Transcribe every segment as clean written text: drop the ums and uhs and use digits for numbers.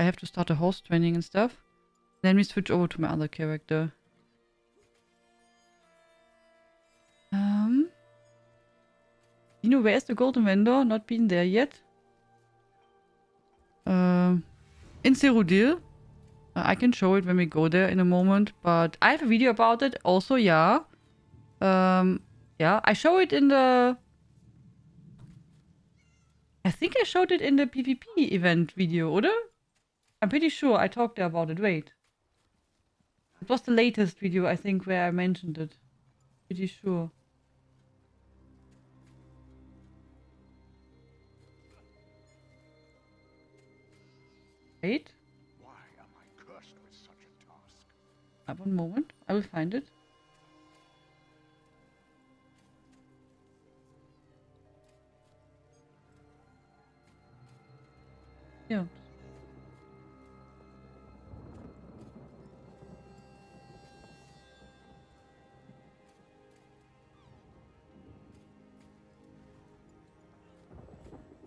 I have to start a horse training and stuff. Then we switch over to my other character. You know, where's the golden vendor? Not been there yet. In Cyrodiil. I can show it when we go there in a moment, but I have a video about it also, yeah. Yeah, I show it in the... I think I showed it in the PvP event video, oder? I'm pretty sure I talked there about it, wait. It was the latest video, I think, where I mentioned it. Pretty sure. Wait. Why am I cursed with such a task? One moment, I will find it. Yeah.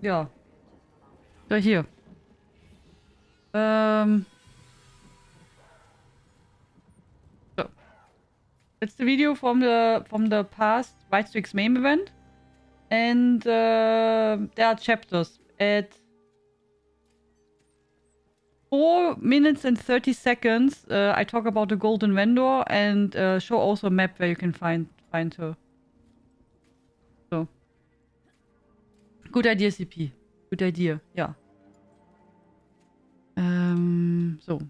Ja. Da hier. So. That's the video from the past White Strix MAME event. And there are chapters. At 4 minutes and 30 seconds, I talk about the golden vendor and show also a map where you can find her. So. Good idea, CP. Good idea, yeah. So.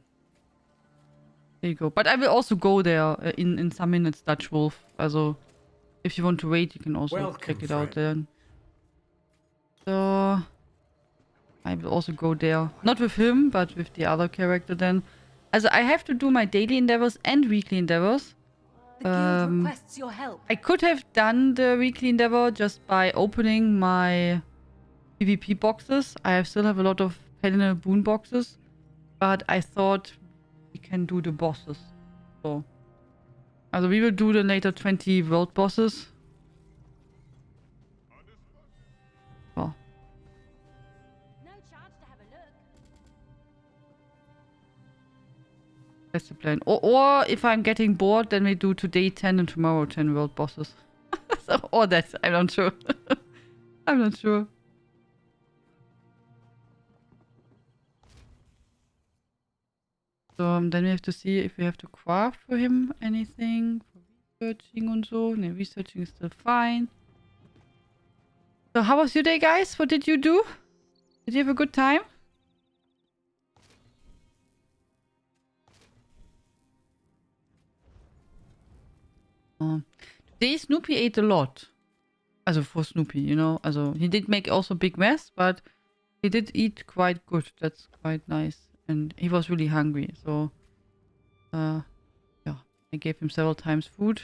There you go. But I will also go there in some minutes, Dutch Wolf. Also, if you want to wait, you can also check it out there. So, I will also go there. Not with him, but with the other character then. Also, I have to do my daily endeavors and weekly endeavors. The guild requests your help. I could have done the weekly endeavor just by opening my PvP boxes. I still have a lot of Pelinal boon boxes. But I thought we can do the bosses. So, also we will do the later 20 world bosses. Oh. No chance to have a look. That's the plan. Or if I'm getting bored, then we do today 10 and tomorrow 10 world bosses. So, or that, I'm not sure. I'm not sure. So, then we have to see if we have to craft for him anything. For researching and so. No, researching is still fine. So, how was your day, guys? What did you do? Did you have a good time? Today Snoopy ate a lot. Also for Snoopy, you know. Also he did make also a big mess, but he did eat quite good. That's quite nice. And he was really hungry. So, yeah. I gave him several times food.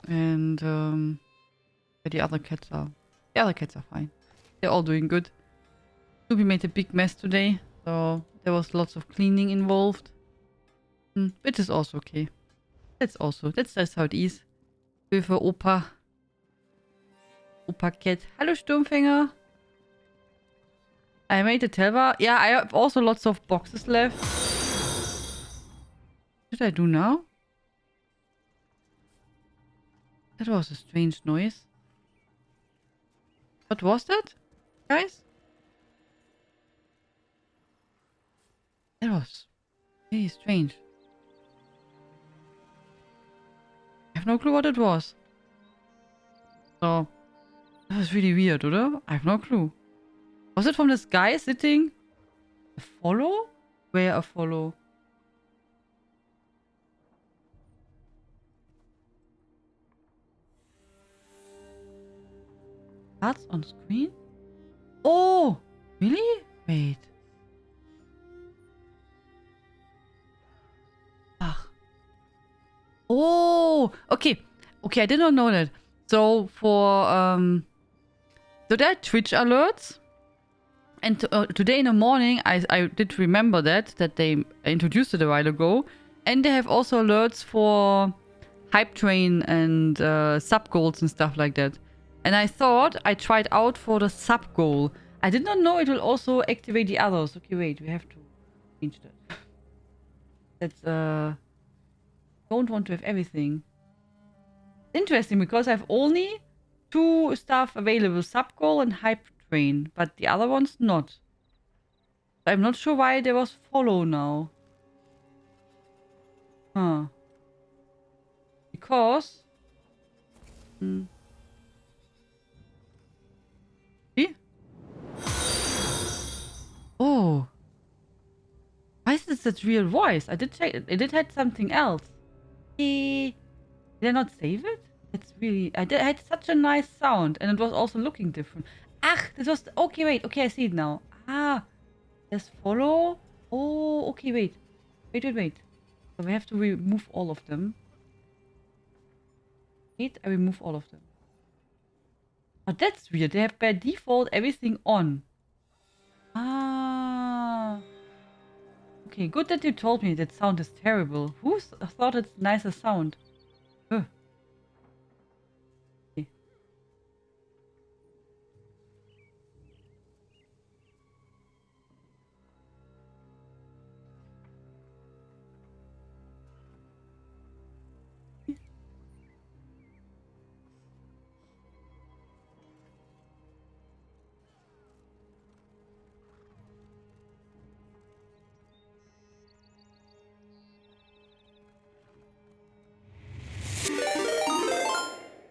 And, the other cats are fine. They're all doing good. Snoopy made a big mess today. So, there was lots of cleaning involved. Which is also okay. That's how it is. Für Opa. Opa Cat. Hallo Sturmfänger. I made a Telva. Yeah, I have also lots of boxes left. What should I do now? That was a strange noise. What was that, guys? That was really strange. I have no clue what it was. So, that was really weird, oder? I have no clue. Was it from this guy sitting? A follow? Where a follow? Cards on screen? Oh! Really? Wait. Ach. Oh! Okay. Okay, I did not know that. So, for, so there are Twitch alerts. And today in the morning, I did remember that they introduced it a while ago. And they have also alerts for Hype Train and sub goals and stuff like that. And I thought I tried out for the sub goal. I did not know it will also activate the others. Okay, wait, we have to change that. That's don't want to have everything. Interesting, because I have only 2 stuff available, Subgoal and Hype Train, but the other ones not. I'm not sure why there was follow now. Huh. Because... See? Oh. Why is this that real voice? I did check it. It did had something else. Did I not save it? It's really... I had such a nice sound, and it was also looking different. Ach, this was... Okay, wait. Okay, I see it now. Ah, there's follow. Oh, okay, wait. Wait. So we have to remove all of them. Wait, I remove all of them. Oh, that's weird. They have by default everything on. Ah. Okay, good that you told me that sound is terrible. Who thought it's nicer sound? Huh. Okay.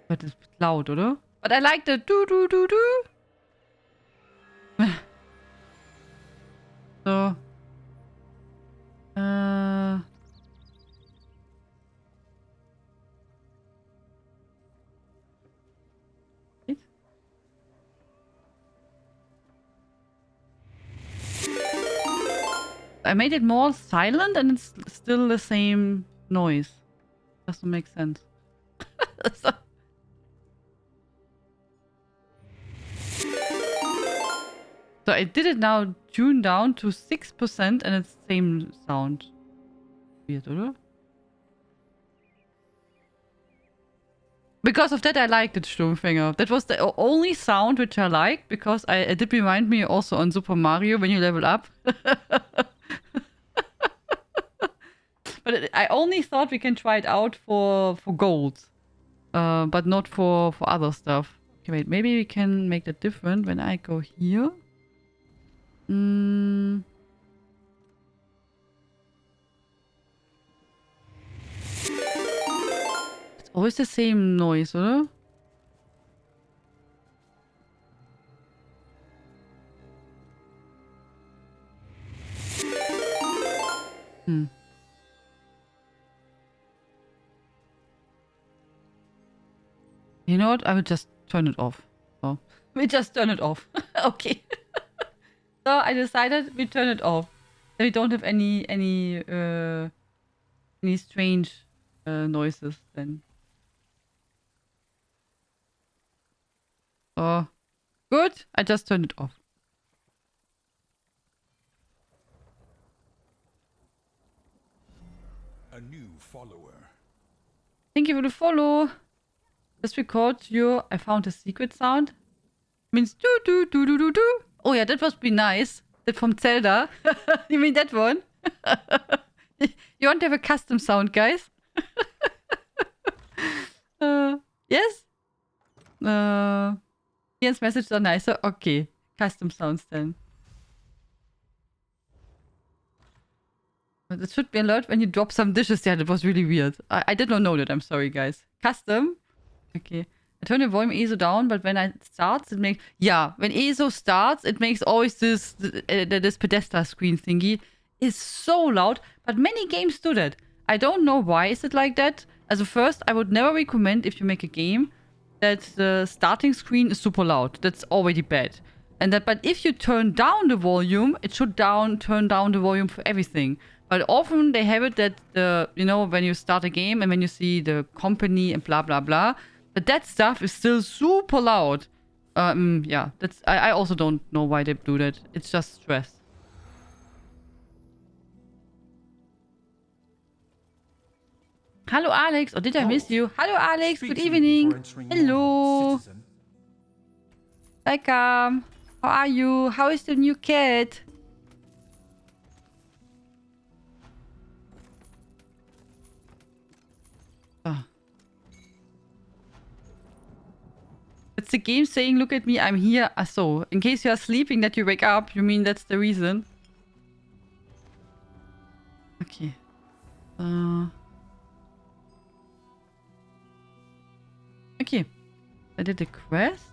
But it's loud, oder? But I like the do. So. Wait. I made it more silent and it's still the same noise. Doesn't make sense. So, so I did it now tune down to 6% and it's the same sound. Weird, oder? Because of that, I liked it, Sturmfänger. That was the only sound which I liked, because it did remind me also on Super Mario when you level up. But I only thought we can try it out for gold. But not for other stuff. Okay, wait, maybe we can make that different when I go here. It's always the same noise, oder? You know what? I will just turn it off. Oh. We just turn it off. Okay. So I decided we turn it off. So we don't have any strange noises then. Oh, good. I just turned it off. A new follower. Thank you for the follow. Just record your... I found a secret sound. Means do. Oh yeah, that must be nice. That from Zelda. You mean that one? You want to have a custom sound, guys? Yes? Ian's messages are nicer. Okay. Custom sounds then. It should be alert when you drop some dishes. Yeah, that was really weird. I did not know that. I'm sorry, guys. Custom? Okay. I turn the volume ESO down, but when it starts, it makes... Yeah, when ESO starts, it makes always this pedestal screen thingy. It's so loud, but many games do that. I don't know why is it like that. As a first, I would never recommend if you make a game that the starting screen is super loud. That's already bad. But if you turn down the volume, it should turn down the volume for everything. But often they have it that when you start a game and when you see the company and blah blah blah, but that stuff is still super loud. Yeah, I also don't know why they do that. It's just stress. Hello, Alex. Or did I miss you? Hello, Alex. Good evening. Hello. Welcome. How are you? How is the new cat? Ah. It's the game saying, look at me, I'm here. Ah, so, in case you are sleeping that you wake up, you mean that's the reason? Okay. Okay. I did the quest.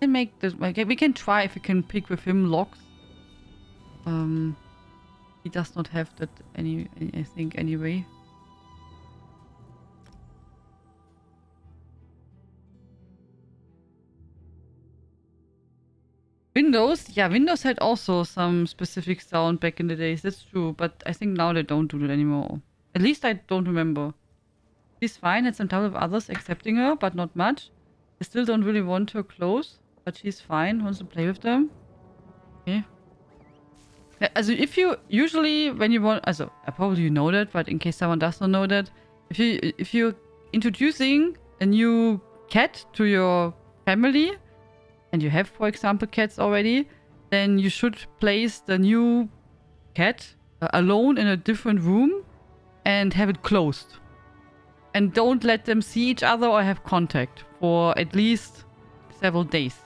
Can make this. Okay, we can try if we can pick with him logs. He does not have that I think anyway. Windows? Yeah, Windows had also some specific sound back in the days. That's true, but I think now they don't do that anymore. At least I don't remember. She's fine, had some trouble with others accepting her, but not much. I still don't really want her close, but she's fine, wants to play with them. Okay. Yeah, also if you usually when you want, also I probably you know that, but in case someone does not know that, if you're introducing a new cat to your family, and you have, for example, cats already, then you should place the new cat alone in a different room and have it closed. And don't let them see each other or have contact for at least several days.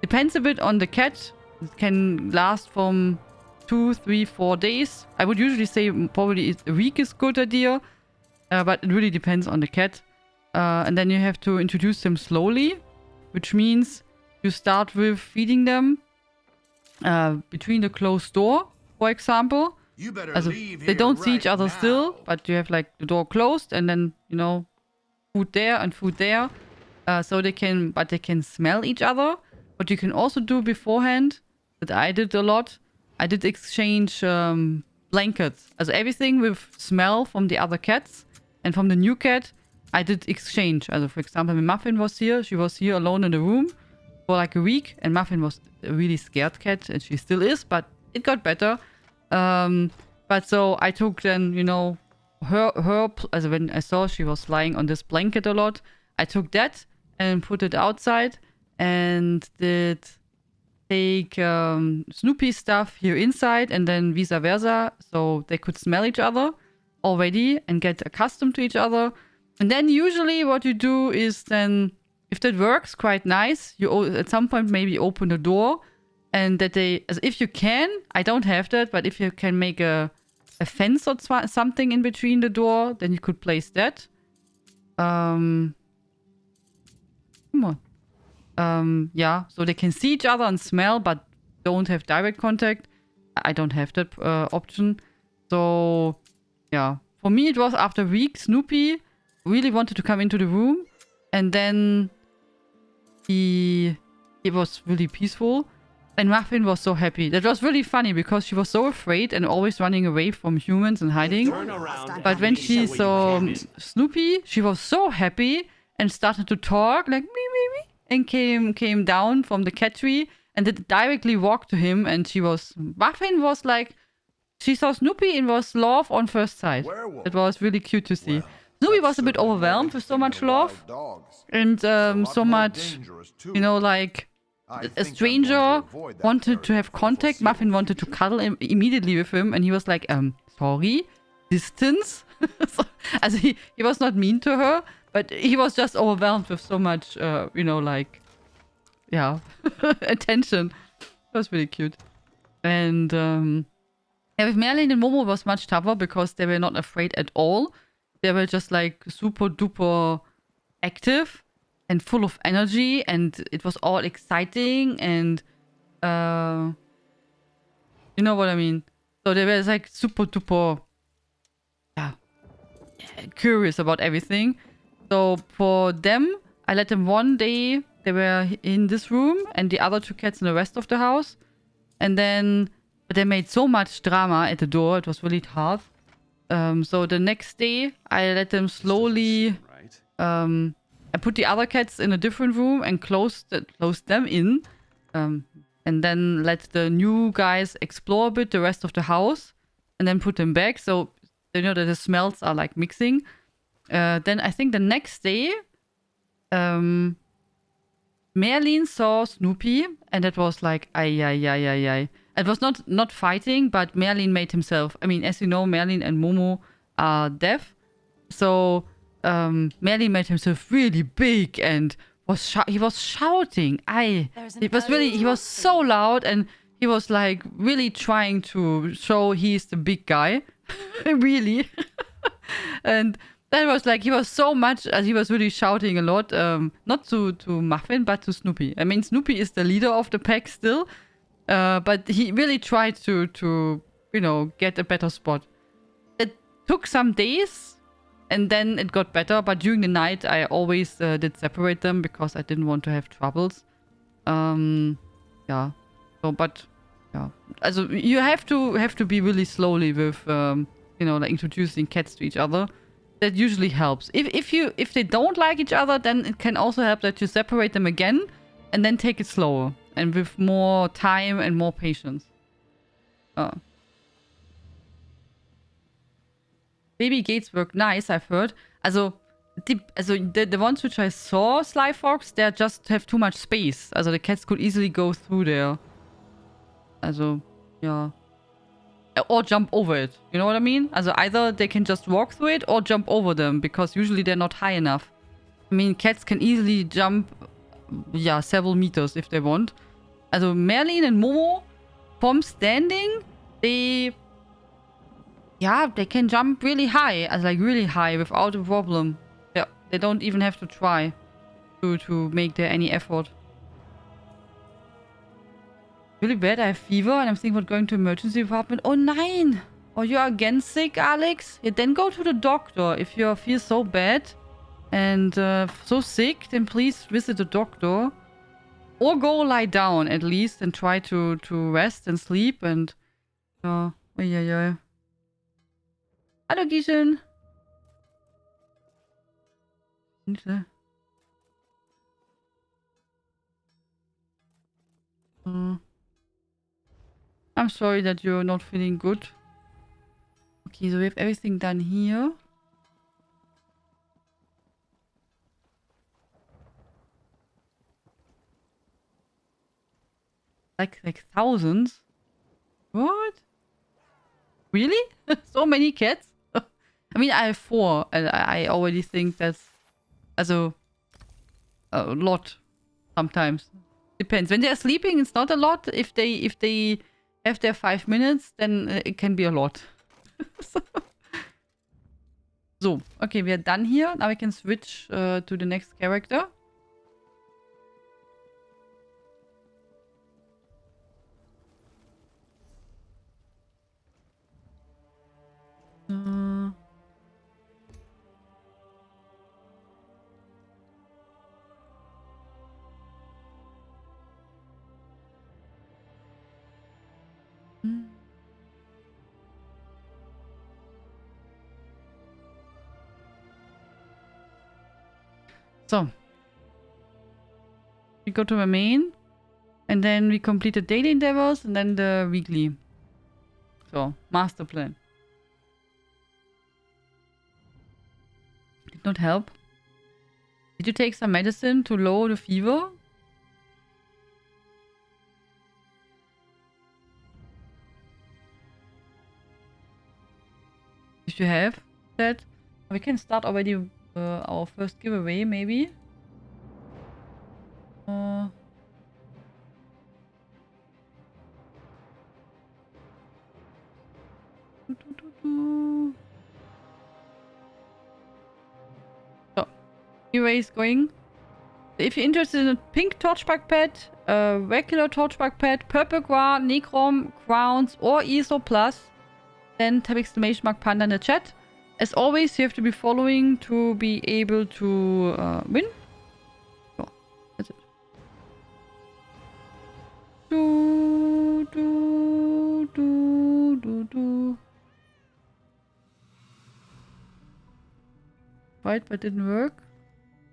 Depends a bit on the cat. It can last from 2, 3, 4 days. I would usually say probably a week is a good idea. But it really depends on the cat. And then you have to introduce them slowly, which means you start with feeding them between the closed door, for example. You better Also, leave they here don't see right each other now. still, but you have like the door closed and then, you know, food there and food there. So they can smell each other. What you can also do beforehand, that I did a lot, I did exchange blankets. Also everything with smell from the other cats. And from the new cat, I did exchange. Also for example, when Muffin was here, she was here alone in the room for like a week. And Muffin was a really scared cat, and she still is, but it got better. But so I took then, you know, her, also when I saw she was lying on this blanket a lot, I took that and put it outside and did take Snoopy stuff here inside and then vice versa, so they could smell each other already and get accustomed to each other. And then usually what you do is then, if that works quite nice, you at some point maybe open the door and that they, as if you can, I don't have that, but if you can make a fence or something in between the door, then you could place that. Come on. Yeah, so they can see each other and smell, but don't have direct contact. I don't have that option. So, yeah. For me, it was after a week, Snoopy really wanted to come into the room. And then he was really peaceful. And Muffin was so happy. That was really funny because she was so afraid and always running away from humans and hiding. But when she saw Snoopy, she was so happy and started to talk like me, and came down from the cat tree and did directly walk to him. And Muffin was like, she saw Snoopy and was love on first sight. It was really cute to see. Snoopy was a bit overwhelmed with so much love and so much, you know, like a stranger wanted to have contact. Muffin wanted to cuddle immediately with him, and he was like, sorry, distance. Also he was not mean to her, but he was just overwhelmed with so much, you know, like, yeah, attention. It was really cute. And yeah, with Merlin and Momo was much tougher because they were not afraid at all. They were just like super duper active and full of energy, and it was all exciting, and you know what I mean. So they were like super duper, yeah, curious about everything. So for them, I let them one day, they were in this room and the other two cats in the rest of the house. And then, but they made so much drama at the door, it was really hard. So the next day, I let them slowly, I put the other cats in a different room and closed them in. And then let the new guys explore a bit the rest of the house. and then put them back. So you know that the smells are like mixing. Then I think the next day, Merlin saw Snoopy, and it was like, ay. It was not fighting, but Merlin made himself. I mean, as you know, Merlin and Momo are deaf, so Merlin made himself really big and he was shouting. He was so loud, and he was like really trying to show he's the big guy, really, and. That was like, he was so much, as he was really shouting a lot, not to Muffin, but to Snoopy. I mean, Snoopy is the leader of the pack still, but he really tried to get a better spot. It took some days, and then it got better, but during the night, I always did separate them, because I didn't want to have troubles. Yeah. So, but, yeah. Also, you have to be really slowly with, like introducing cats to each other. That usually helps. If they don't like each other, then it can also help that you separate them again and then take it slower and with more time and more patience. Baby gates work nice, I've heard. The ones which I saw, Sly Fox, they just have too much space. Also the cats could easily go through there. Yeah. Or jump over it. You know what I mean? Also either they can just walk through it or jump over them, because usually they're not high enough. I mean, cats can easily jump, several meters if they want. Also Merlin and Momo, from standing, they can jump really high. Like really high without a problem. Yeah, they don't even have to try to make there any effort. Really bad, I have fever and I'm thinking about going to emergency department. Oh, nein! Oh, you are again sick, Alex? Yeah, then go to the doctor. If you feel so bad and so sick, then please visit the doctor. Or go lie down at least and try to rest and sleep and... Hallo, Gieschen. I'm sorry that you're not feeling good. Okay, so we have everything done here. Like thousands? What? Really? So many cats? I mean, I have 4, and I already think that's also a lot sometimes. Depends. When they're sleeping, it's not a lot. If they have their 5 minutes, then it can be a lot. So, okay, we are done here. Now we can switch to the next character. So, we go to my main, and then we complete the daily endeavors, and then the weekly. So, master plan. Did not help. Did you take some medicine to lower the fever? If you have that, we can start already our first giveaway, maybe. So, giveaway is going. If you're interested in a pink torchback pet, regular torchback pet, purple guar, necrom, crowns, or ESO plus, then type ! panda in the chat. As always, you have to be following to be able to win. Oh, that's it. Right, but didn't work.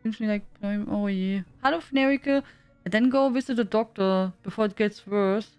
Seems like, oh yeah. Hello, Fnerike. And then go visit the doctor before it gets worse.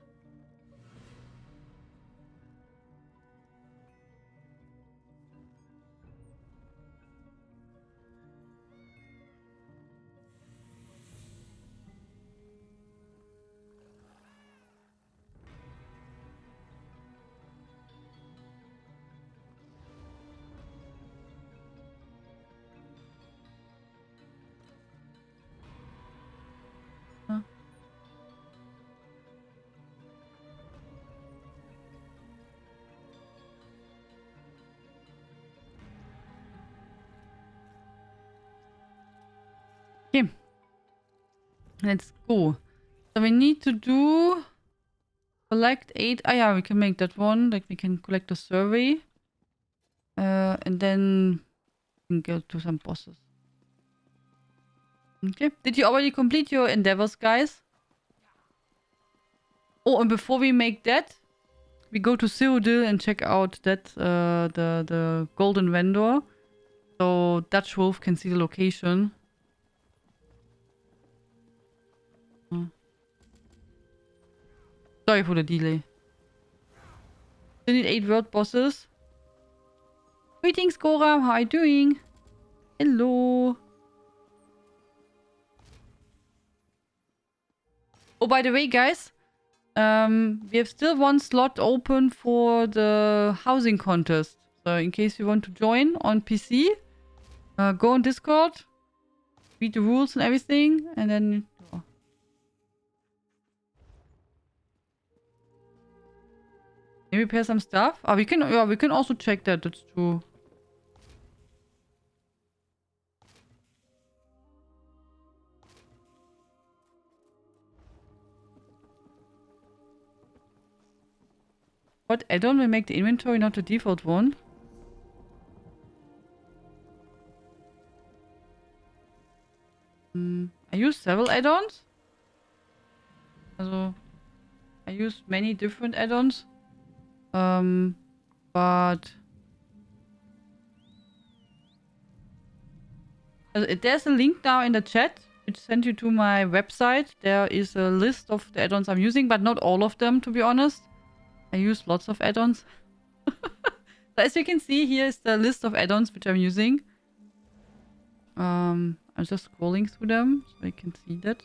Let's go. So we need to do collect 8. Ah, yeah, we can make that one. Like we can collect a survey. And then we can go to some bosses. Okay. Did you already complete your endeavors, guys? Oh, and before we make that, we go to Cyrodiil and check out that the golden vendor. So Dutch Wolf can see the location. Sorry for the delay. Still need 8 world bosses. Greetings, Goram. How are you doing? Hello. Oh, by the way, guys, we have still one slot open for the housing contest. So in case you want to join on PC, go on Discord, read the rules and everything, and then... Oh. Maybe repair some stuff. Oh, we can also check that. That's true. What add-on will make the inventory not the default one? I use several add-ons. Also, I use many different add-ons. But... there's a link now in the chat which sent you to my website. There is a list of the add-ons I'm using, but not all of them, to be honest. I use lots of add-ons. So as you can see, here is the list of add-ons which I'm using. I'm just scrolling through them so I can see that.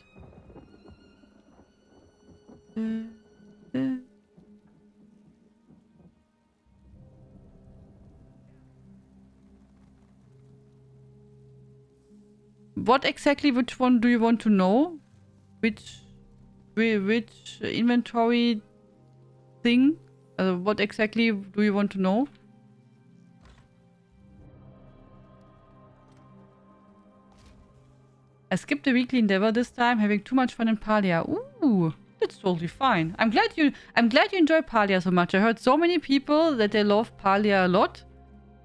What exactly, which one do you want to know? Which inventory thing? What exactly do you want to know? I skipped the weekly endeavor this time, having too much fun in Palia. Ooh, that's totally fine. I'm glad you enjoy Palia so much. I heard so many people that they love Palia a lot.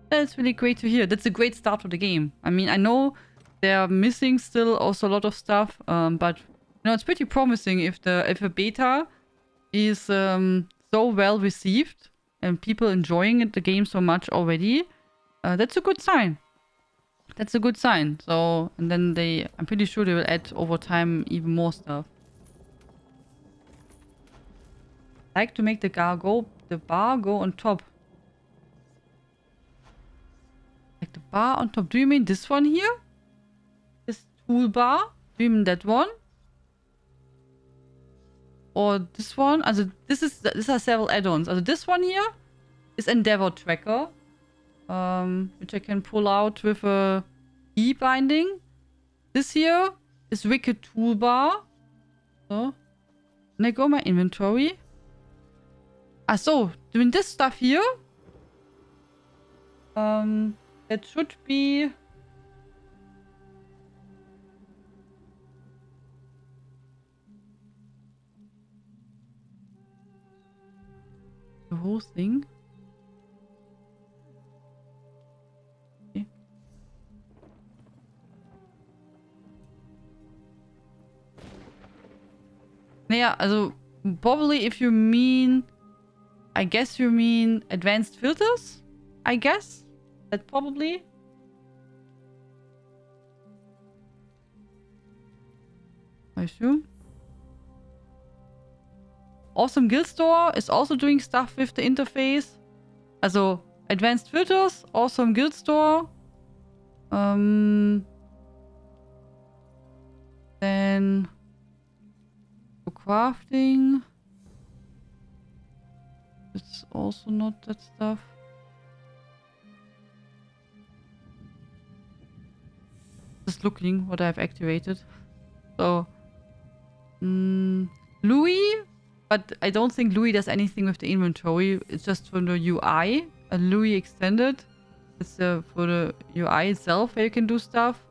That's really great to hear. That's a great start to the game. I mean, I know they're missing still also a lot of stuff, but you know, it's pretty promising if a beta is so well received and people enjoying the game so much already. That's a good sign. That's a good sign. So, and then I'm pretty sure they will add over time even more stuff. I like to make the bar go on top. Like the bar on top. Do you mean this one here? This toolbar? Do you mean that one? Or this one? Also, these are several add-ons. Also, this one here is Endeavor Tracker. Which I can pull out with a key binding. This here is Wicked Toolbar. So. And I go my inventory. Ah, so, doing this stuff here. That should be... the whole thing. Okay. Naja, also probably if you mean... I guess you mean advanced filters? I guess? That probably... I assume. Awesome Guild Store is also doing stuff with the interface. Also, advanced filters, Awesome Guild Store. Then... for crafting... It's also not that stuff. Just looking what I've activated. So... Louis... But I don't think Louis does anything with the inventory. It's just for the UI. A Louis extended. It's for the UI itself where you can do stuff.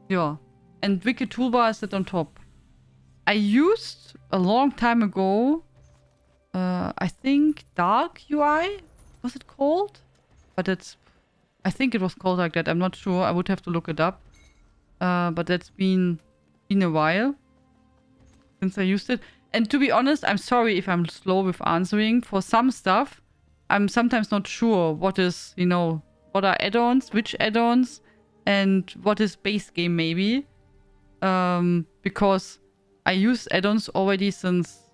Yeah. And Wicked Toolbar is set on top. I used a long time ago, I think Dark UI, was it called? But I think it was called like that. I'm not sure. I would have to look it up. But that's been a while since I used it. And to be honest, I'm sorry if I'm slow with answering. For some stuff, I'm sometimes not sure what is, what are add-ons, which add-ons, and what is base game maybe. Because I use add-ons already since,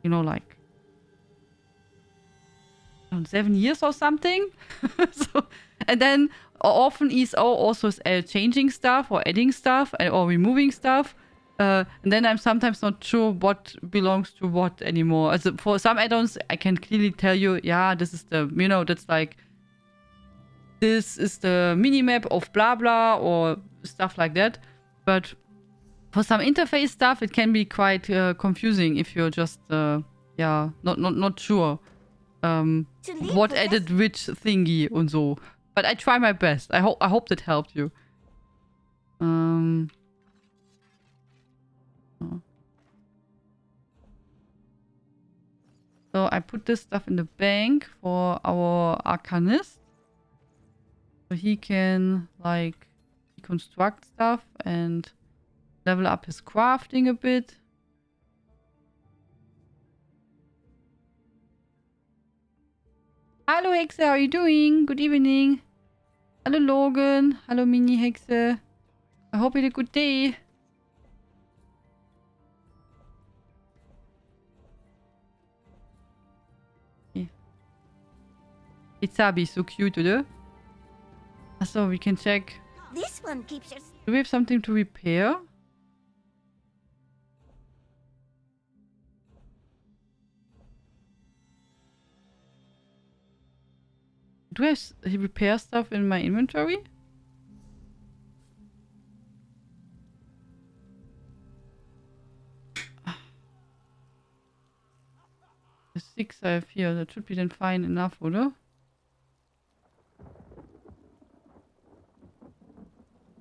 like 7 years or something. And then often ESO also is changing stuff or adding stuff or removing stuff. And then I'm sometimes not sure what belongs to what anymore. Also for some add-ons, I can clearly tell you, yeah, this is the, that's like, this is the minimap of blah blah or stuff like that. But for some interface stuff, it can be quite confusing if you're just, not sure what added which thingy und so. But I try my best. I hope that helped you. So I put this stuff in the bank for our Arcanist. So he can, like, reconstruct stuff and level up his crafting a bit. Hello Hexe, how are you doing? Good evening. Hello Logan. Hello Mini Hexe. I hope you had a good day. Itzabi, so cute, oder? So we can check. This one keeps your... Do we have something to repair? Do I repair stuff in my inventory? The 6 I have here, that should be then fine enough, oder?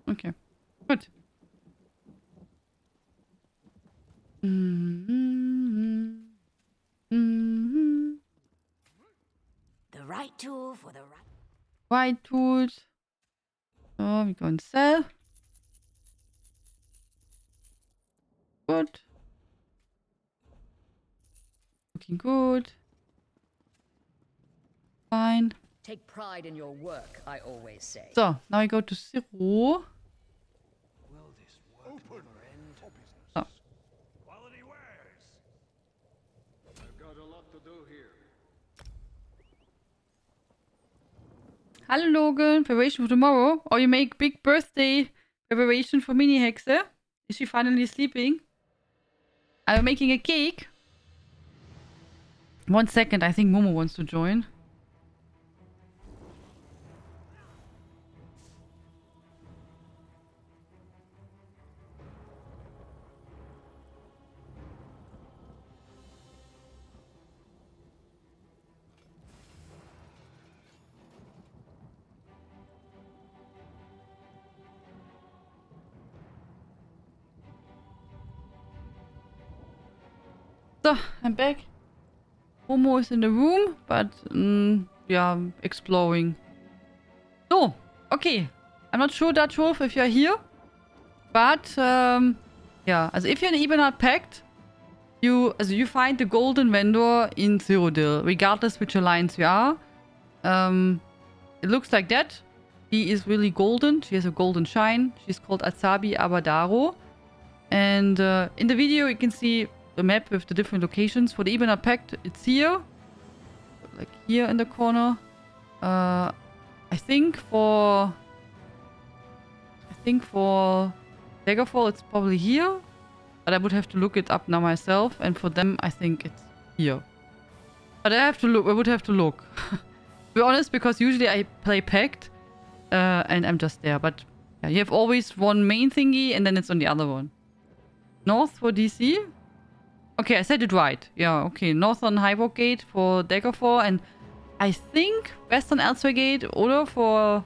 Okay, good. The right tool for the right... White tools. So, we go and sell. Good. Looking good. Fine. Take pride in your work, I always say. So, now I go to Zero. Will this work never end? Oh. Quality wares. I've got a lot to do here. Hello Logan, preparation for tomorrow. Or you make big birthday preparation for Mini Hexe. Is she finally sleeping? Are you making a cake? 1 second, I think Momo wants to join. So, I'm back. Momo is in the room, but yeah, exploring. So, okay. I'm not sure, Dutch Wolf, if you're here. But, yeah, also if you're in Ebenard Pact, you find the golden vendor in Cyrodiil, regardless which alliance you are. It looks like that. She is really golden. She has a golden shine. She's called Atsabi Abadaro. And in the video, you can see the map with the different locations. For the Ebenard Pact, it's here. Like here in the corner. I think for Daggerfall, it's probably here. But I would have to look it up now myself. And for them, I think it's here. But I would have to look. To be honest, because usually I play Pact. And I'm just there. But yeah, you have always one main thingy and then it's on the other one. North for DC. Okay, I said it right. Yeah, okay. Northern Highwalk Gate for Daggerfall. And I think Western Elsewhere Gate oder for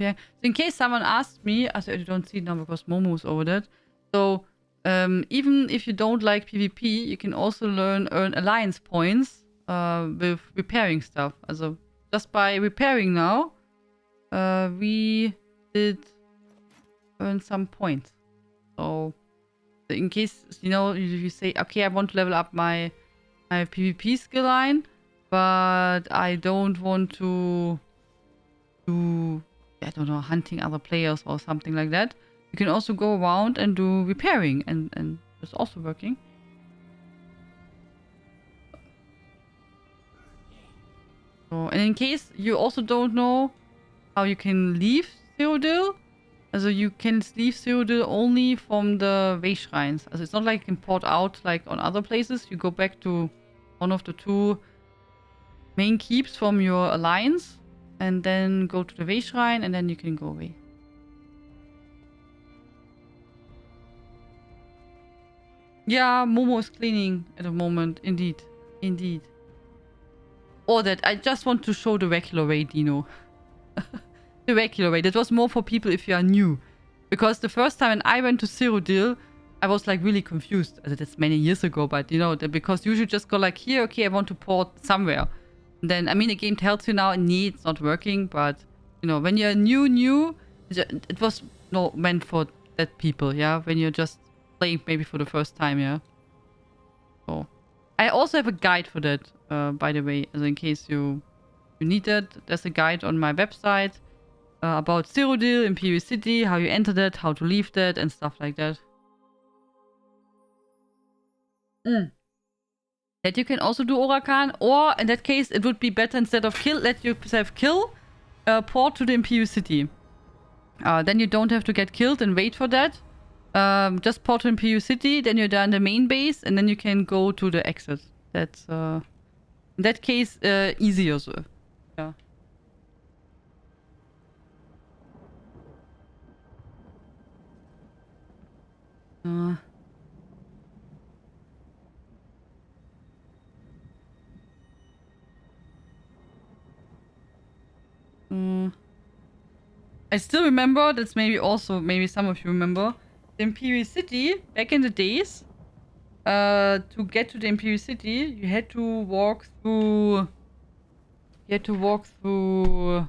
Yeah. So in case someone asked me, I don't see it now because Momo's over that. So even if you don't like PvP, you can also earn alliance points with repairing stuff. Also just by repairing now, we did earn some points. So in case you say, okay, I want to level up my PvP skill line, but I don't want to do, I don't know, hunting other players or something like that. You can also go around and do repairing, and it's also working. So, and in case you also don't know how you can leave Cyrodiil, also you can leave Cyrodiil only from the way shrines. Also it's not like you can port out like on other places. You go back to one of the 2 main keeps from your alliance and then go to the way shrine and then you can go away. Yeah, Momo is cleaning at the moment. Indeed. Indeed. Or that I just want to show the regular way, Dino. The regular way. That was more for people if you are new. Because the first time when I went to Cyrodiil, I was like really confused. That's many years ago, but because you should just go like here, okay, I want to port somewhere. And then, I mean, the game tells you now, nee, it's not working, but when you're new, it was not meant for that people, yeah? When you're just playing maybe for the first time, yeah? So, I also have a guide for that, by the way, in case you need that. There's a guide on my website about Cyrodiil, Imperial City, how you enter that, how to leave that, and stuff like that. That you can also do Orakan, or in that case, it would be better instead of kill, let yourself kill, port to the Imperial City. Then you don't have to get killed and wait for that. Just port to Imperial City, then you're done the main base, and then you can go to the exit. That's, in that case, easier. So. Yeah. I still remember, that's maybe some of you remember, the Imperial City, back in the days, to get to the Imperial City, you had to walk through Cyrodiil,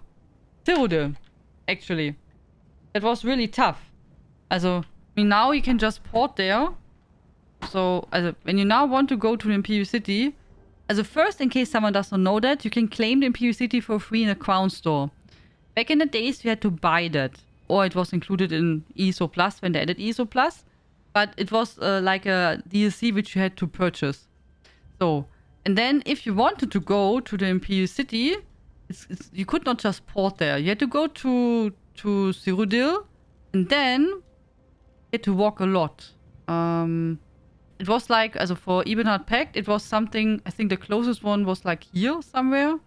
actually. That was really tough. Also, I mean, now you can just port there. So, when you now want to go to the Imperial City, first, in case someone does not know that, you can claim the Imperial City for free in a crown store. Back in the days, you had to buy that. Or it was included in ESO Plus when they added ESO Plus. But it was like a DLC which you had to purchase. So, and then if you wanted to go to the Imperial City, you could not just port there. You had to go to Cyrodiil, and then you had to walk a lot. It was like, for Ebenhard Pact, it was something, I think the closest one was like here somewhere.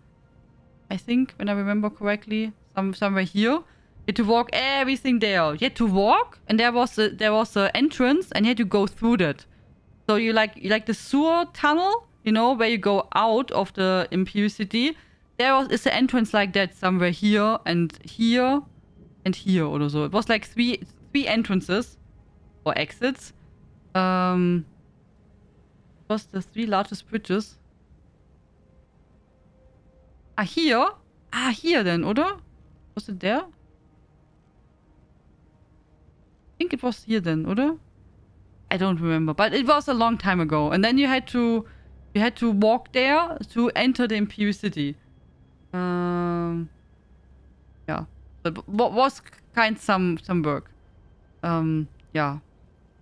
I think, when I remember correctly. Somewhere here. You had to walk everything there. You had to walk, and there was a entrance, and you had to go through that. So you like the sewer tunnel, where you go out of the Imperial City. Is an entrance like that somewhere here and here and here or so. It was like three entrances or exits. It was the 3 largest bridges. Here? Hier then, oder? Was it there? I think it was here then, oder? I don't remember, but it was a long time ago. And then you had to walk there to enter the Imperial City. Yeah, but was some work. Yeah.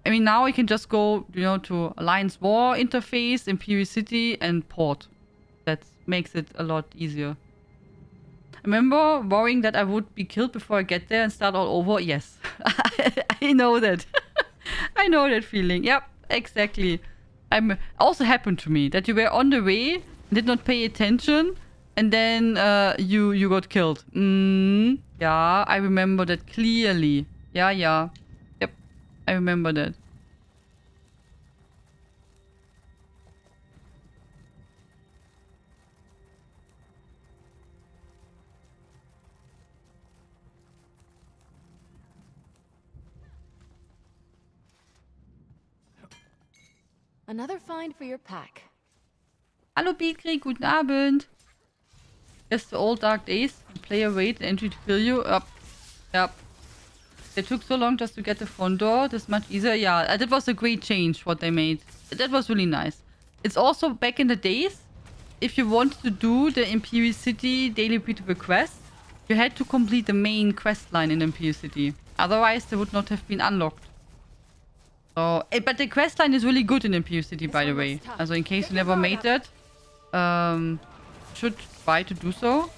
I mean, now you can just go, to Alliance War interface, Imperial City, and port. That makes it a lot easier. I remember worrying that I would be killed before I get there and start all over. Yes, I know that. I know that feeling. Yep, exactly. Also happened to me that you were on the way, did not pay attention, and then you got killed. Yeah, I remember that clearly. Yeah. Yep, I remember that. Another find for your pack. Hallo Beatkrieg, guten Abend. Just the old dark days. The player wait and entry to kill you. Yep. They took so long just to get the front door. This much easier. Yeah, that was a great change what they made. That was really nice. It's also back in the days, if you wanted to do the Imperial City daily repeatable quest, you had to complete the main quest line in Imperial City. Otherwise, they would not have been unlocked. So, but the quest line is really good in Imperial City, by the way. Also, in case you never made that, should try to do so.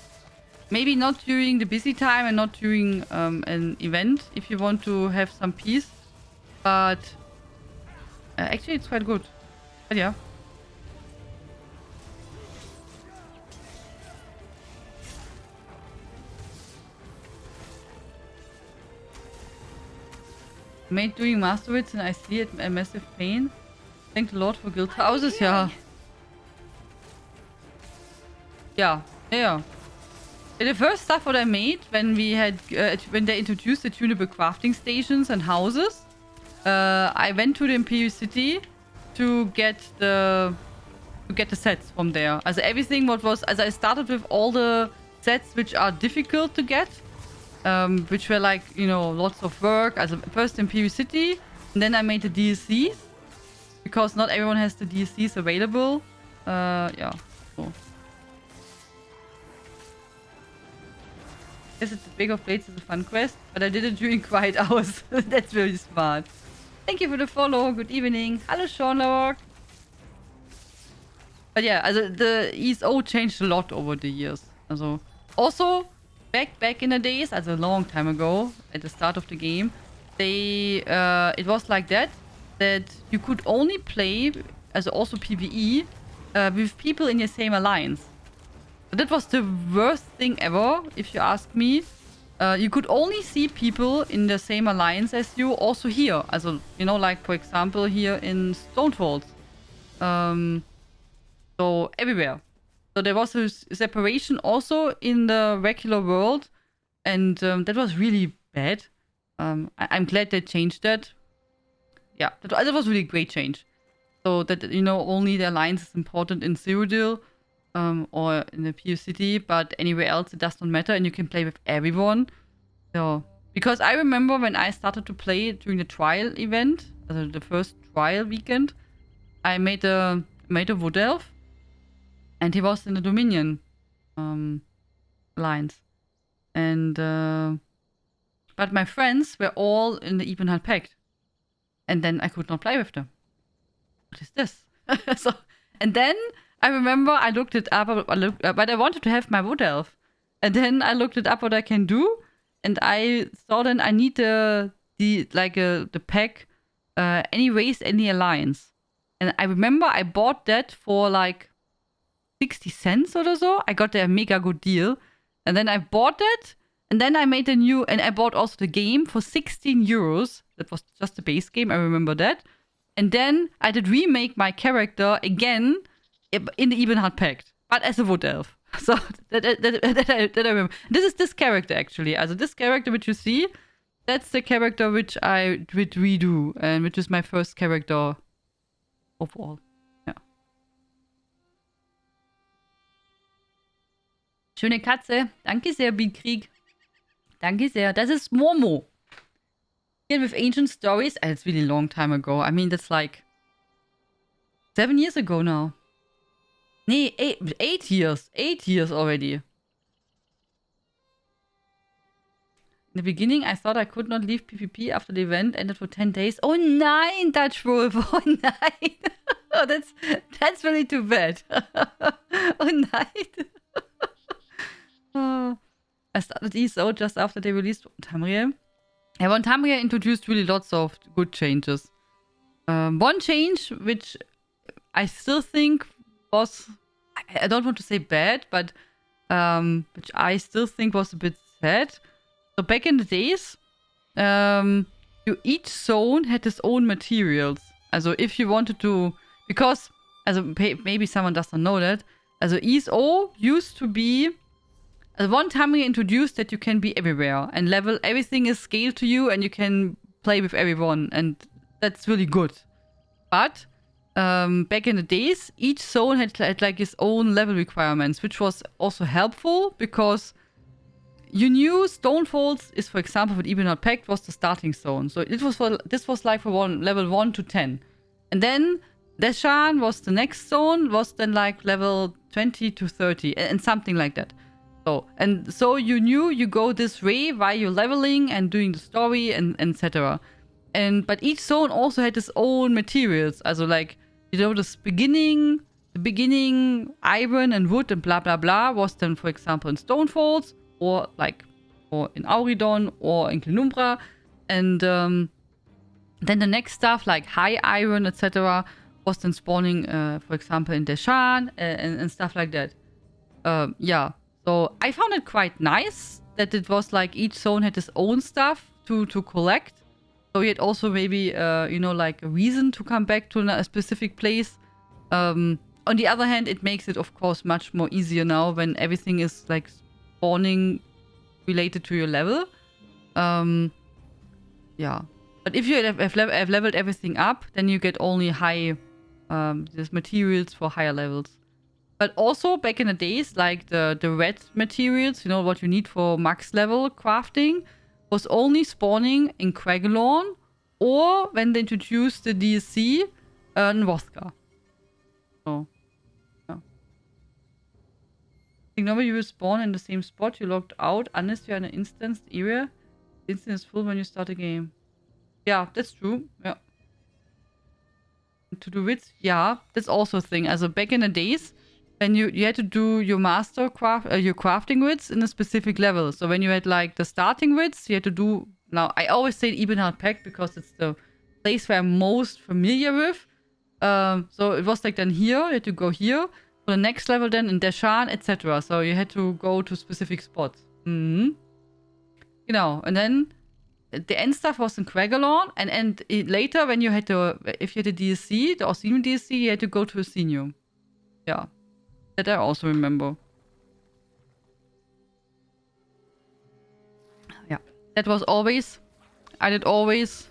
Maybe not during the busy time and not during an event if you want to have some peace. But actually, it's quite good. But yeah. Made doing Masterwits and I see it a massive pain. Thank the Lord for guild houses, yeah. Yeah. The first stuff what I made when we had when they introduced the tunable crafting stations and houses, I went to the Imperial City to get the sets from there. Also everything what was, I started with all the sets which are difficult to get, which were like, you know, lots of work. Also first Imperial City, and then I made the DLCs because not everyone has the DLCs available. Yeah. So. Yes, it's a Big of Blades is a fun quest, but I did it during quiet hours. That's very smart. Thank you for the follow. Good evening. Hello, Sean. But yeah, also the ESO changed a lot over the years. Also, back in the days, a long time ago, at the start of the game, it was like that you could only play, also PvE, with people in your same alliance. That was the worst thing ever, if you ask me. You could only see people in the same alliance as you also here. You know, like, for example, here in Stonefolds. So, everywhere. So, there was a separation also in the regular world. And that was really bad. I'm glad they changed that. Yeah, that was really a great change. So, that, you know, only the alliance is important in Cyrodiil. Or in the PU City, but anywhere else it does not matter and you can play with everyone. So, because I remember when I started to play during the trial event, the first trial weekend, I made a wood elf and he was in the Dominion alliance. And but my friends were all in the Ebenhard Pact. And then I could not play with them. What is this? And then I remember I looked it up, but I wanted to have my wood elf. And then I looked it up what I can do. And I saw then I need the pack, any race, any alliance. And I remember I bought that for like 60 cents or so. I got a mega good deal. And then I bought that. And then I made and I bought also the game for 16 euros. That was just the base game, I remember that. And then I did remake my character again in the Ebenhard Pact, but as a wood elf. So that I remember. This is this character actually. This character which you see, that's the character which I would redo and which is my first character overall. Ja. Schöne Katze. Danke sehr, Bigkrieg. Danke sehr. Das ist Momo. Here with ancient stories. It's really a long time ago. I mean, that's like 7 years ago now. Nee, 8 years. 8 years already. In the beginning, I thought I could not leave PvP after the event ended for 10 days. Oh nein, Dutch Wolf. Oh nein. Oh, that's really too bad. Oh nein. Oh. I started ESO just after they released Tamriel. Yeah, well, Tamriel introduced really lots of good changes. One change, which I still think was, I don't want to say bad, but which I still think was a bit sad. So back in the days, each zone had its own materials. Also if you wanted to, because, maybe someone doesn't know that, ESO used to be, one time we introduced that you can be everywhere and level, everything is scaled to you and you can play with everyone and that's really good. But back in the days, each zone had like its own level requirements, which was also helpful because you knew Stonefolds is, for example, with Ebenard Pact was the starting zone. So this was like for level 1 to 10. And then Deshan was the next zone, was then like level 20 to 30 and something like that. So you knew you go this way while you're leveling and doing the story and etc. But each zone also had its own materials. Also like, you know, the beginning iron and wood and blah blah blah was then, for example, in Stonefolds or in Auridon or in Glenumbra. And then the next stuff like high iron, etc., was then spawning, for example, in Deshan and stuff like that. Yeah. So I found it quite nice that it was like each zone had its own stuff to collect. So you had also maybe, you know, like a reason to come back to a specific place. On the other hand, it makes it, of course, much more easier now when everything is like spawning related to your level. Yeah. But if you have leveled everything up, then you get only high these materials for higher levels. But also, back in the days, like the red materials, you know, what you need for max level crafting, was only spawning in Quagalorn or when they introduced the DLC in Voska. So, yeah. I think normally you will spawn in the same spot you logged out unless you're in an instanced area. The instance is full when you start a game. Yeah, that's true. Yeah. To do wits, yeah, that's also a thing. Also, back in the days, when you had to do your master your crafting wits in a specific level. So when you had like the starting wits, you had to do. Now I always say Ebenhard Pact because it's the place where I'm most familiar with. So it was like then here, you had to go here for the next level, then in Deshan, etc. So you had to go to specific spots. You know, and then the end stuff was in Quagalorn, and later when you had to, if you had a DLC, the Orsinium DLC, you had to go to Orsinium. Yeah. That I also remember. Yeah. That was always... I did always...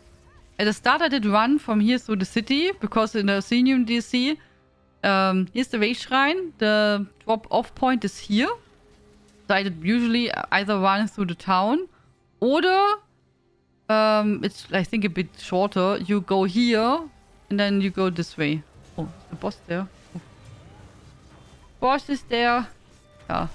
At the start I did run from here through the city, because in the Orsinium DLC, here's the Way Shrine. The drop-off point is here. So I did usually either run through the town, or it's, I think, a bit shorter. You go here, and then you go this way. Oh, is the boss there? Oh. Boss is there. Yeah.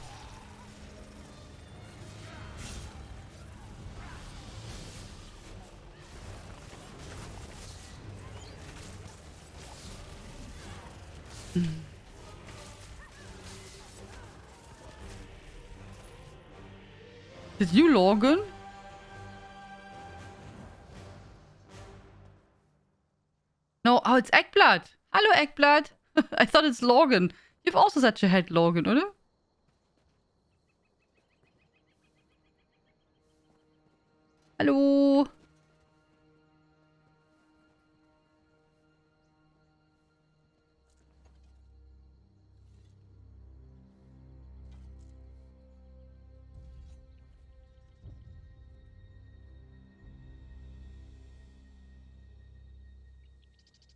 Did you login? No, oh, it's Eggblad. Hallo, Eggblad. I thought it's Logan. You've also such a head, Logan, oder? Hallo.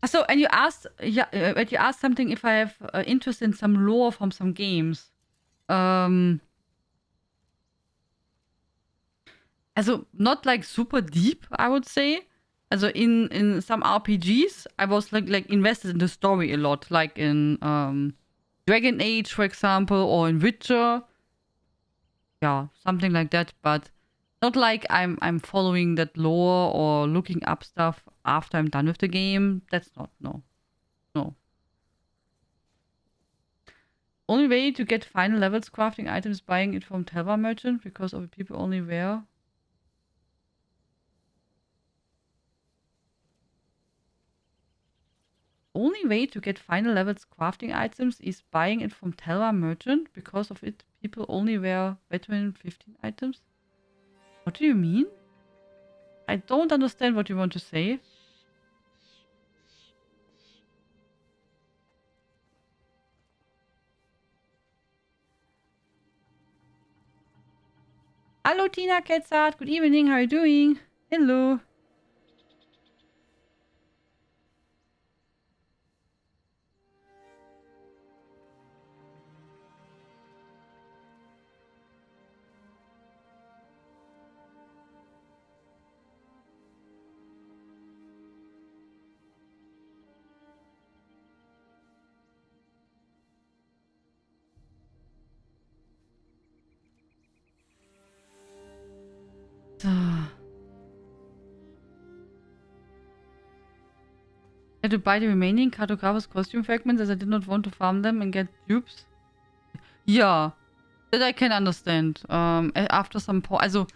So, and you asked, yeah, but you asked something if I have interest in some lore from some games. Also, not like super deep, I would say. Also, in some RPGs, I was like invested in the story a lot, like in Dragon Age, for example, or in Witcher. Yeah, something like that, but not like I'm following that lore or looking up stuff after I'm done with the game. That's not, no. No. Only way to get final levels crafting items buying it from Telva merchant because of people only wear. Only way to get final levels crafting items is buying it from Telva merchant because of it people only wear veteran 15 items. What do you mean? I don't understand what you want to say. Hello, Tina Ketzart. Good evening. How are you doing? Hello. I had to buy the remaining cartographer's costume fragments as I did not want to farm them and get dupes. Yeah, that I can understand. After some point, also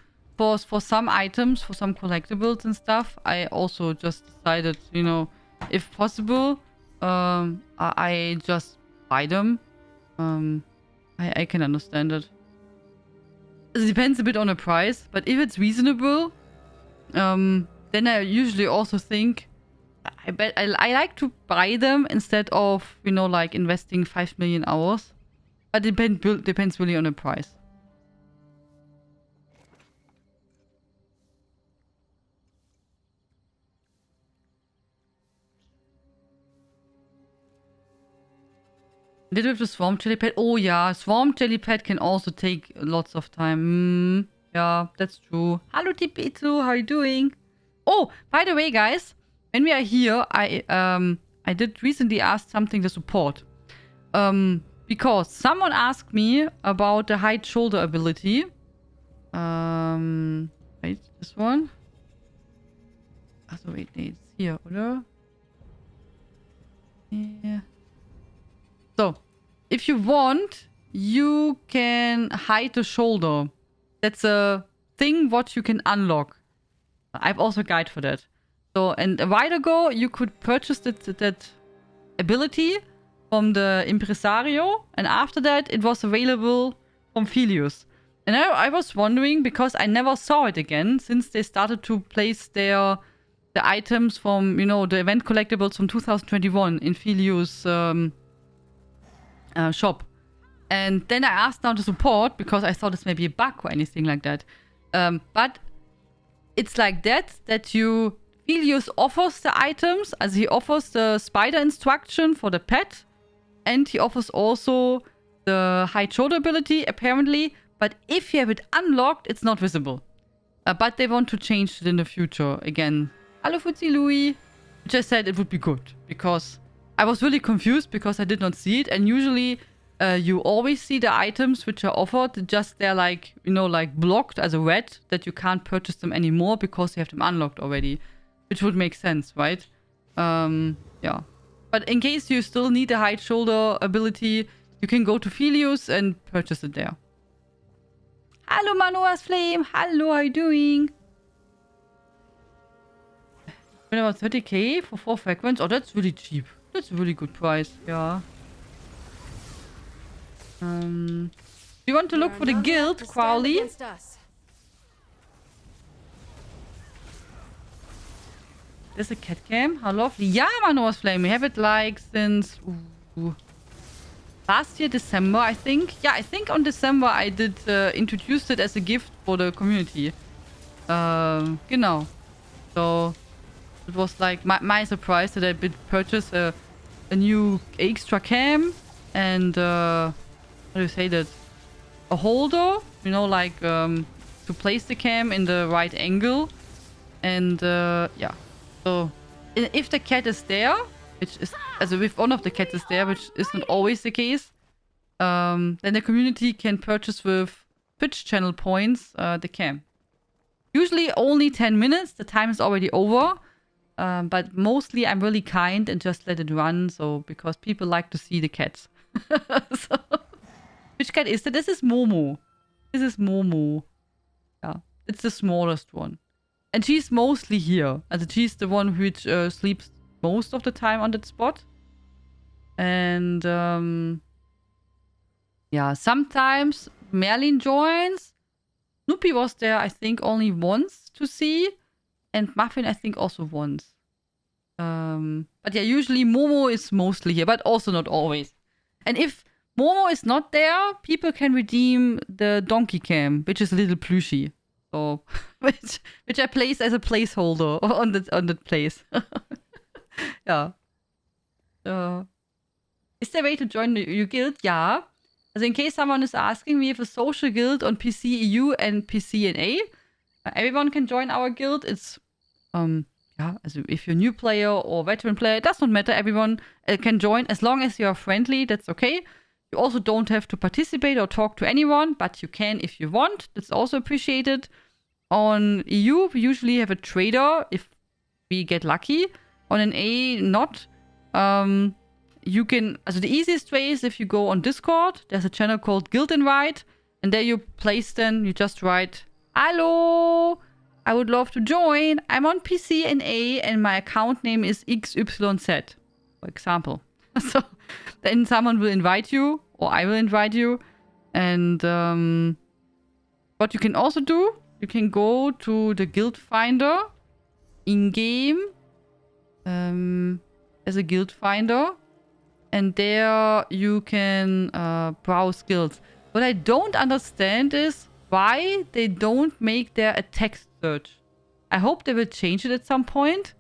for some items, for some collectibles and stuff, I also just decided, you know, if possible, I just buy them. I can understand it. It depends a bit on the price, but if it's reasonable, then I usually also think I like to buy them instead of, you know, like investing 5 million hours. But it depends really on the price. Did with the Swarm Jelly Pad? Oh yeah, Swarm Jelly Pad can also take lots of time. Yeah, that's true. Hello Tipetu, how are you doing? Oh, by the way, guys, when we are here, I did recently ask something to support. Because someone asked me about the height shoulder ability. Wait, this one? Also, wait, nee, it's here, oder? Yeah. So, if you want, you can hide the shoulder. That's a thing what you can unlock. I've also a guide for that. So, and a while ago, you could purchase that ability from the Impresario. And after that, it was available from Philius. And I was wondering, because I never saw it again, since they started to place the items from, you know, the event collectibles from 2021 in Philius' shop. And then I asked down to support, because I thought this may be a bug or anything like that. But it's like that you... Philius offers the items, as he offers the spider instruction for the pet, and he offers also the high shoulder ability, apparently. But if you have it unlocked, it's not visible. But they want to change it in the future again. Hello, Futsi Louis. Which I said it would be good, because I was really confused because I did not see it. And usually you always see the items which are offered, just they're like, you know, like blocked as a red, that you can't purchase them anymore because you have them unlocked already. Which would make sense, right? Yeah. But in case you still need a high shoulder ability, you can go to Philius and purchase it there. Hello, Manoa's Flame. Hello, how are you doing? About 30k for 4 fragments. Oh, that's really cheap. That's a really good price. Yeah. Do you want to look for the guild, Crowley? There's a cat cam. How lovely. Yeah, Manoa's Flame. We have it like since last year, December, I think. Yeah, I think on December I did introduce it as a gift for the community. Genau. So it was like my surprise that I did purchase a new extra cam and how do you say that? A holder, you know, like to place the cam in the right angle. And yeah. So if the cat is there, which is, also if one of the cats is there, which isn't always the case, then the community can purchase with Twitch channel points the cam. Usually only 10 minutes, the time is already over. But mostly I'm really kind and just let it run, so because people like to see the cats. So, which cat is that? This is Momo. This is Momo. Yeah, it's the smallest one. And she's mostly here. Also she's the one which sleeps most of the time on that spot. And yeah, sometimes Merlin joins. Snoopy was there, I think, only once to see. And Muffin, I think, also once. But yeah, usually Momo is mostly here, but also not always. And if Momo is not there, people can redeem the donkey cam, which is a little plushy. So, which I place as a placeholder on that place. Yeah. Is there a way to join your guild? Yeah. Also in case someone is asking, we have a social guild on PC EU and PCNA. Everyone can join our guild. It's yeah, also if you're a new player or veteran player, it does not matter. Everyone can join as long as you are friendly. That's okay. You also don't have to participate or talk to anyone, but you can if you want. That's also appreciated. On EU, we usually have a trader if we get lucky. On an A, not. You can, also the easiest way is if you go on Discord, there's a channel called Guild Invite, and there you place then, you just write, hello, I would love to join. I'm on PC and A, and my account name is XYZ, for example. So then someone will invite you, or I will invite you. And what you can also do, you can go to the guild finder in-game as a guild finder. And there you can browse guilds. What I don't understand is why they don't make there a text search. I hope they will change it at some point.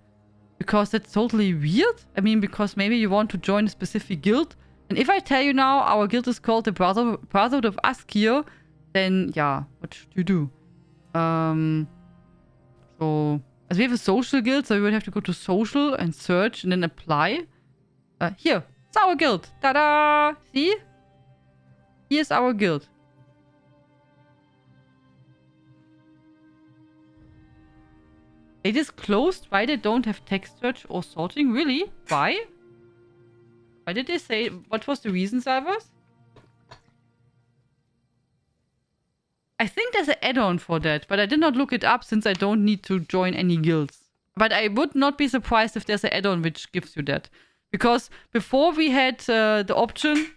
Because that's totally weird. I mean, because maybe you want to join a specific guild. And if I tell you now our guild is called the Brotherhood of Askir, then yeah, what should you do? So, as we have a social guild, so we would have to go to social and search and then apply. Here, it's our guild. Ta-da! See? Here's our guild. They just closed why they don't have text search or sorting? Really? Why? Why did they say? What was the reason, Salvas? I think there's an add-on for that, but I did not look it up since I don't need to join any guilds. But I would not be surprised if there's an add-on which gives you that. Because before we had the option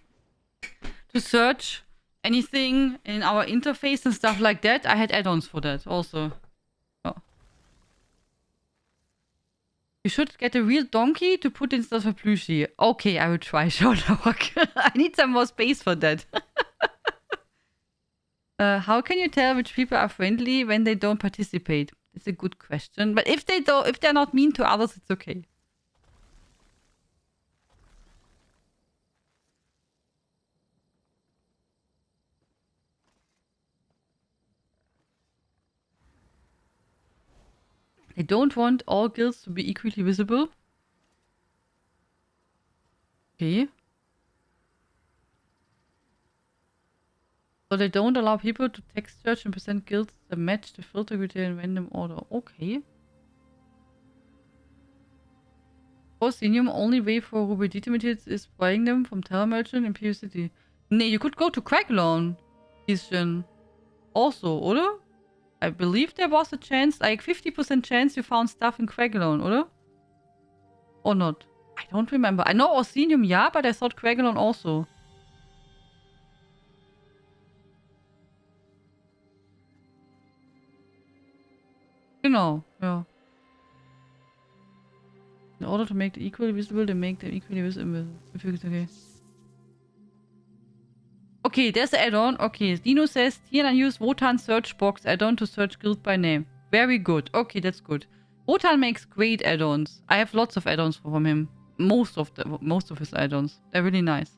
to search anything in our interface and stuff like that, I had add-ons for that also. Oh. You should get a real donkey to put in stuff for plushie. Okay, I will try, Showdog. I need some more space for that. How can you tell which people are friendly when they don't participate? It's a good question. But if they're not mean to others, it's okay. They don't want all guilds to be equally visible. Okay. So they don't allow people to text search and present guilds that match the filter criteria in random order. Okay. For Senium, only way for Ruby Determinants is buying them from Telemerchant in PU City. Nee, you could go to Craglon. Also, oder? I believe there was a chance, like 50% chance you found stuff in Craglon, oder? Or not? I don't remember. I know Orsinium, yeah, but I thought Craglon also. Genau, ja. In order to make them equally visible, they make them equally visible. Okay. Okay, there's the add-on. Okay, Dino says, Tianlein use Wotan search box add-on to search guild by name. Very good. Okay, that's good. Wotan makes great add-ons. I have lots of add-ons from him. Most of his add-ons. They're really nice.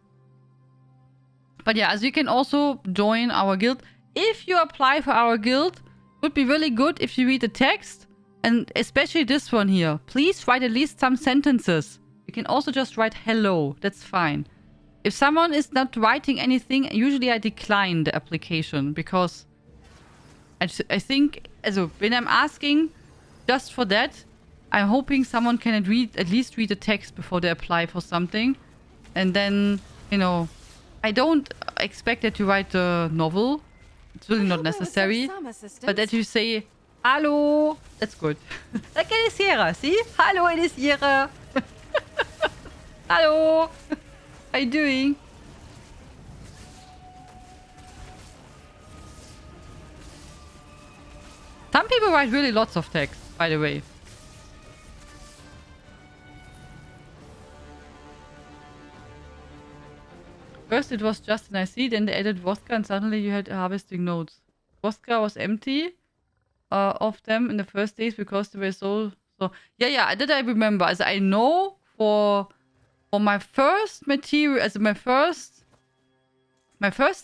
But yeah, as you can also join our guild. If you apply for our guild, it would be really good if you read the text. And especially this one here. Please write at least some sentences. You can also just write hello. That's fine. If someone is not writing anything, usually I decline the application. Because I think, also, when I'm asking just for that, I'm hoping someone can at least read the text before they apply for something. And then, you know, I don't expect that you write a novel. It's really not necessary. But that you say, hello, that's good. Like Elisira, see? Hello, Elisira. Hello. How you doing? Some people write really lots of text, by the way. First it was just an IC, then they added vodka and suddenly you had harvesting nodes. Vodka was empty of them in the first days because they were so... Yeah, that I remember. As I know for my first material, as my first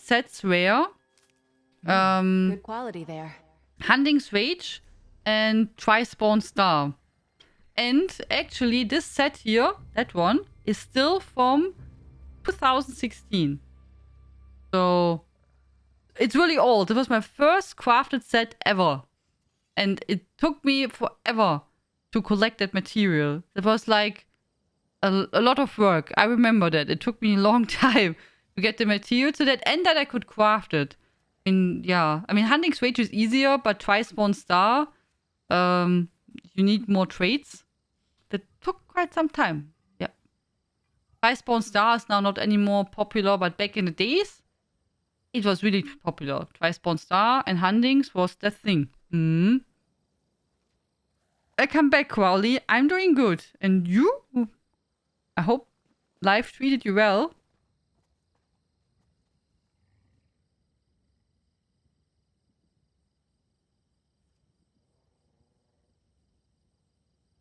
sets were Good quality there. Hunting's Rage and Tri-Spawn Star. And actually this set here, that one, is still from 2016. So it's really old. It was my first crafted set ever. And it took me forever to collect that material. It was like a lot of work. I remember that. It took me a long time to get the material to that and that I could craft it. Yeah. I mean, Hunting's Rage is easier, but Tri-Spawn Star, you need more traits. That took quite some time. Yeah. Tri-Spawn Star is now not anymore popular, but back in the days, it was really popular. Tri-Spawn Star and Hunting's was the thing. Welcome back, Crowley. I'm doing good. And you? I hope life treated you well.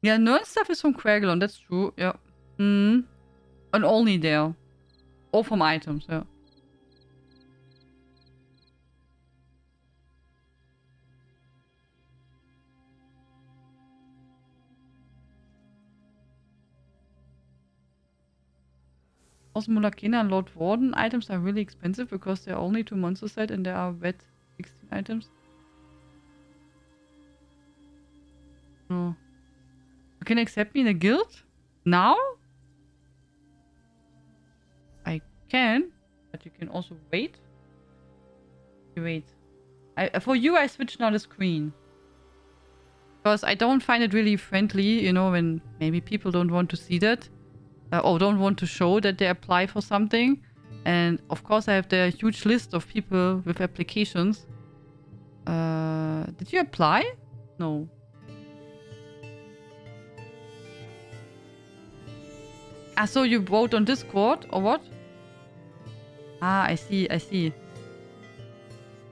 Yeah, nerd stuff is from Quaglon, that's true, yeah. And only there. Or from items, yeah. Also, Mulakena and Lord Warden items are really expensive because they're only 2 monster set and there are wet 16 items. No. You can accept me in a guild? Now? I can, but you can also wait. Wait. For you, I switch now the screen. Because I don't find it really friendly, you know, when maybe people don't want to see that. Or don't want to show that they apply for something. And of course I have the huge list of people with applications. Did you apply? No. Ah, so you wrote on Discord or what? Ah, I see, I see.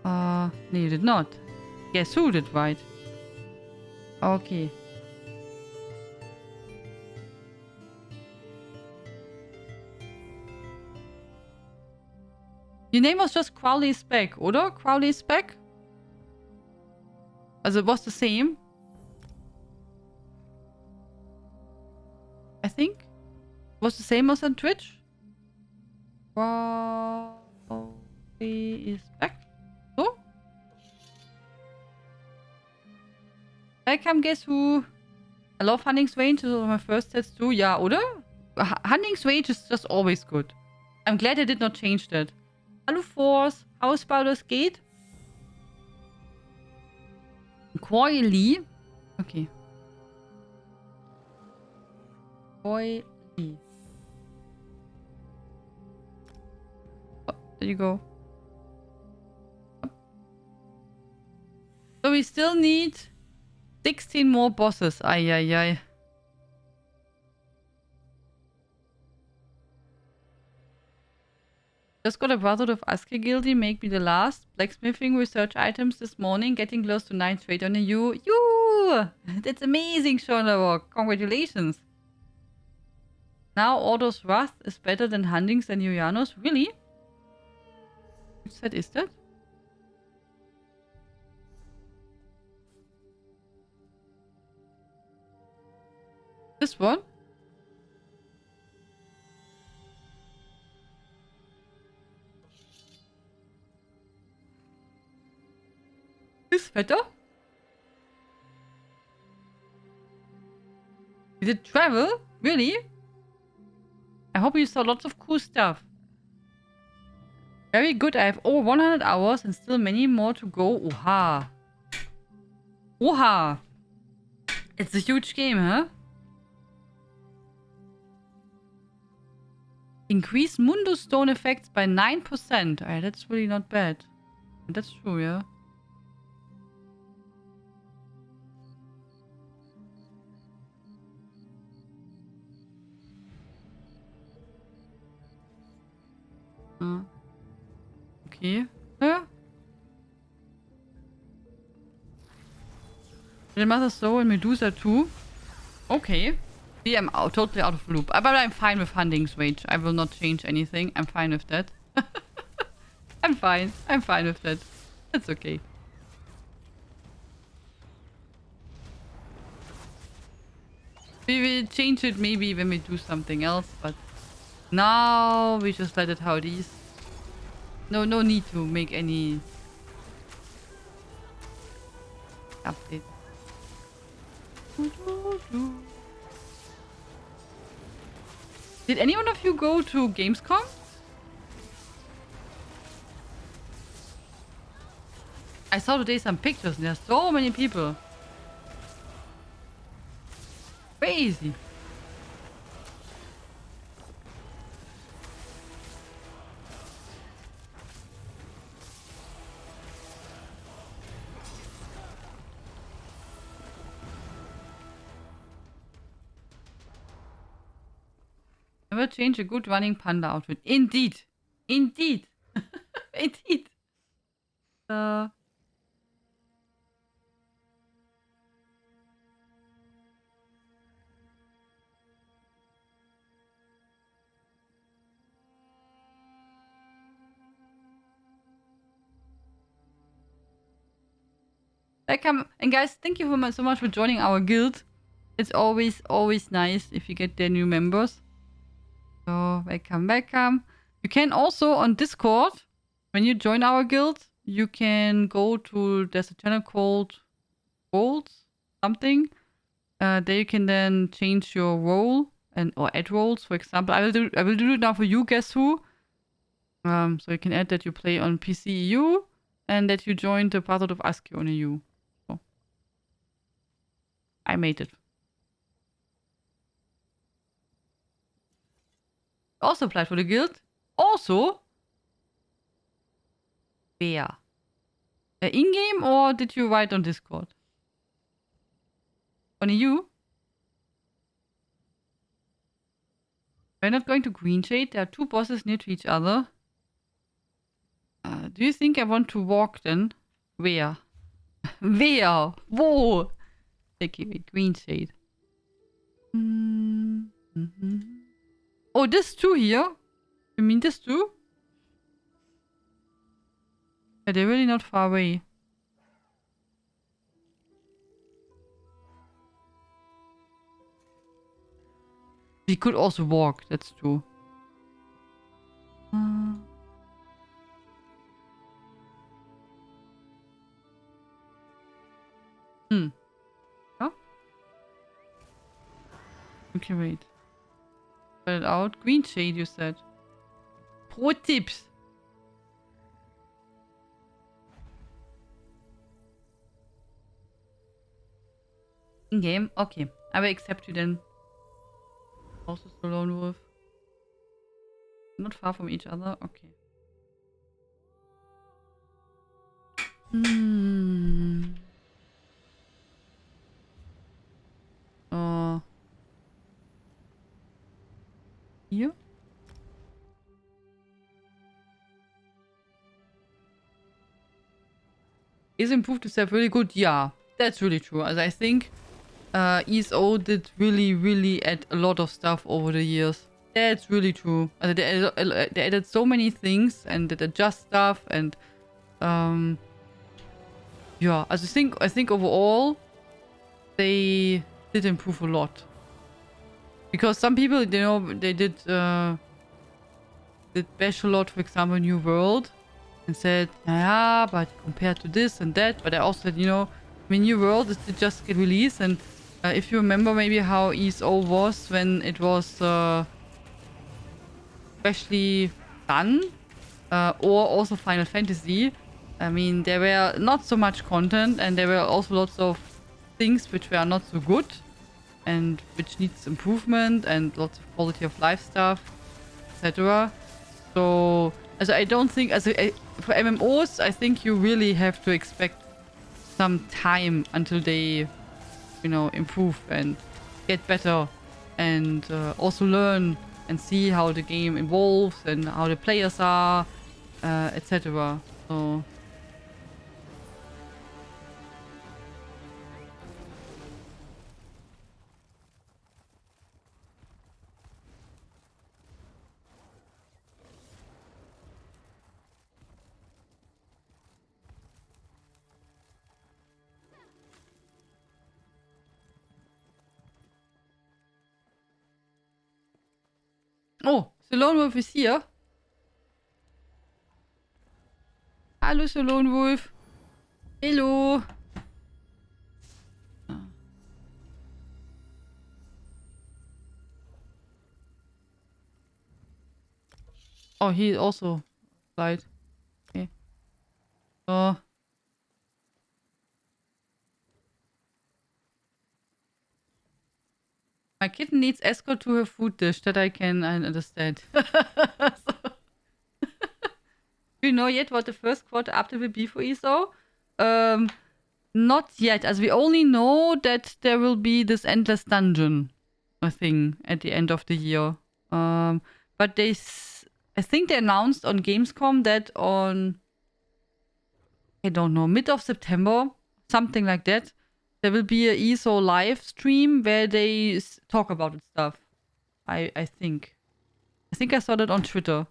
No, you did not. Guess who did right? Okay. Your name was just Crowley Spec, oder? Crowley Spec? Also, it was the same. I think. It was the same as on Twitch. Crowley Spec. So? Welcome, guess who? I love Hunting's Range. This was my first test too. Ja, oder? Hunting's Range is just always good. I'm glad I did not change that. Hallo Force, how is Baldur's Gate? Koi Lee. Okay. Koi Lee. Oh, there you go. Oh. So we still need 16 more bosses. Ay, ay, ay. Just got a Brotherhood of Askir guildie, make me the last. Blacksmithing research items this morning, getting close to 9 trade on a you. That's amazing, Shonarok. Congratulations. Now Ordos Wrath is better than Hunting's and Yuyanos. Really? Which set is that? This one? Is better? Did it travel? Really? I hope you saw lots of cool stuff. Very good. I have over 100 hours and still many more to go. Oha. Oha. It's a huge game, huh? Increase Mundus Stone effects by 9%. That's really not bad. That's true, yeah. Okay. Yeah. The Mother Soul and Medusa too. Okay. See, I'm totally out of the loop. But I'm fine with Hunting's Rage. I will not change anything. I'm fine with that. I'm fine. I'm fine with that. That's okay. We will change it maybe when we do something else, but now we just let it how it is. No need to make any update. Did any one of you go to Gamescom? I saw today some pictures and there's so many people. Crazy. Never change a good running panda outfit. Indeed. Indeed. Indeed. Welcome. And guys, thank you so much for joining our guild. It's always nice if you get their new members. So, welcome. You can also on Discord, when you join our guild, you can go to, there's a channel called Roles, something. There you can then change your role or add roles. For example, I will do it now for you, guess who? So you can add that you play on PC EU and that you joined the Brotherhood of Askir on EU. So I made it. Also applied for the guild. Also, where? In-game or did you write on Discord? On EU? We're not going to Green Shade. There are two bosses near to each other. Do you think I want to walk then? Where? Where? Wo? Okay, wait. Green Shade. Oh, this too here? You mean this too? Yeah, they're really not far away. We could also walk, that's true. Yeah? Okay, wait. Spell it out. Green shade, you said. Pro tips. In game? Okay. I will accept you then. Also the lone wolf. Not far from each other. Okay. Here? Is improved itself really good? Yeah, that's really true. As I think ESO did really add a lot of stuff over the years. That's really true. They added so many things and did adjust stuff and yeah, I think overall they did improve a lot. Because some people, you know, they did bash a lot, for example, New World, and said, yeah, but compared to this and that, but I also said, you know, I mean, New World is just get released, and if you remember maybe how ESO was when it was especially done, or also Final Fantasy, I mean, there were not so much content, and there were also lots of things which were not so good, and which needs improvement, and lots of quality of life stuff, etc. So, I don't think, for MMOs, I think you really have to expect some time until they, you know, improve and get better, and also learn and see how the game evolves and how the players are, etc. So. Oh, the Lone Wolf is here. Hallo, the Lone Wolf. Hello. Oh, he also died. Okay. So my kitten needs escort to her food dish. That I can understand. So, do you know yet what the first quarter update will be for ESO? Not yet. As we only know that there will be this endless dungeon, I think, at the end of the year. But I think they announced on Gamescom that on, I don't know, mid of September, something like that, there will be a ESO live stream where they talk about it stuff. I think. I think I saw that on Twitter.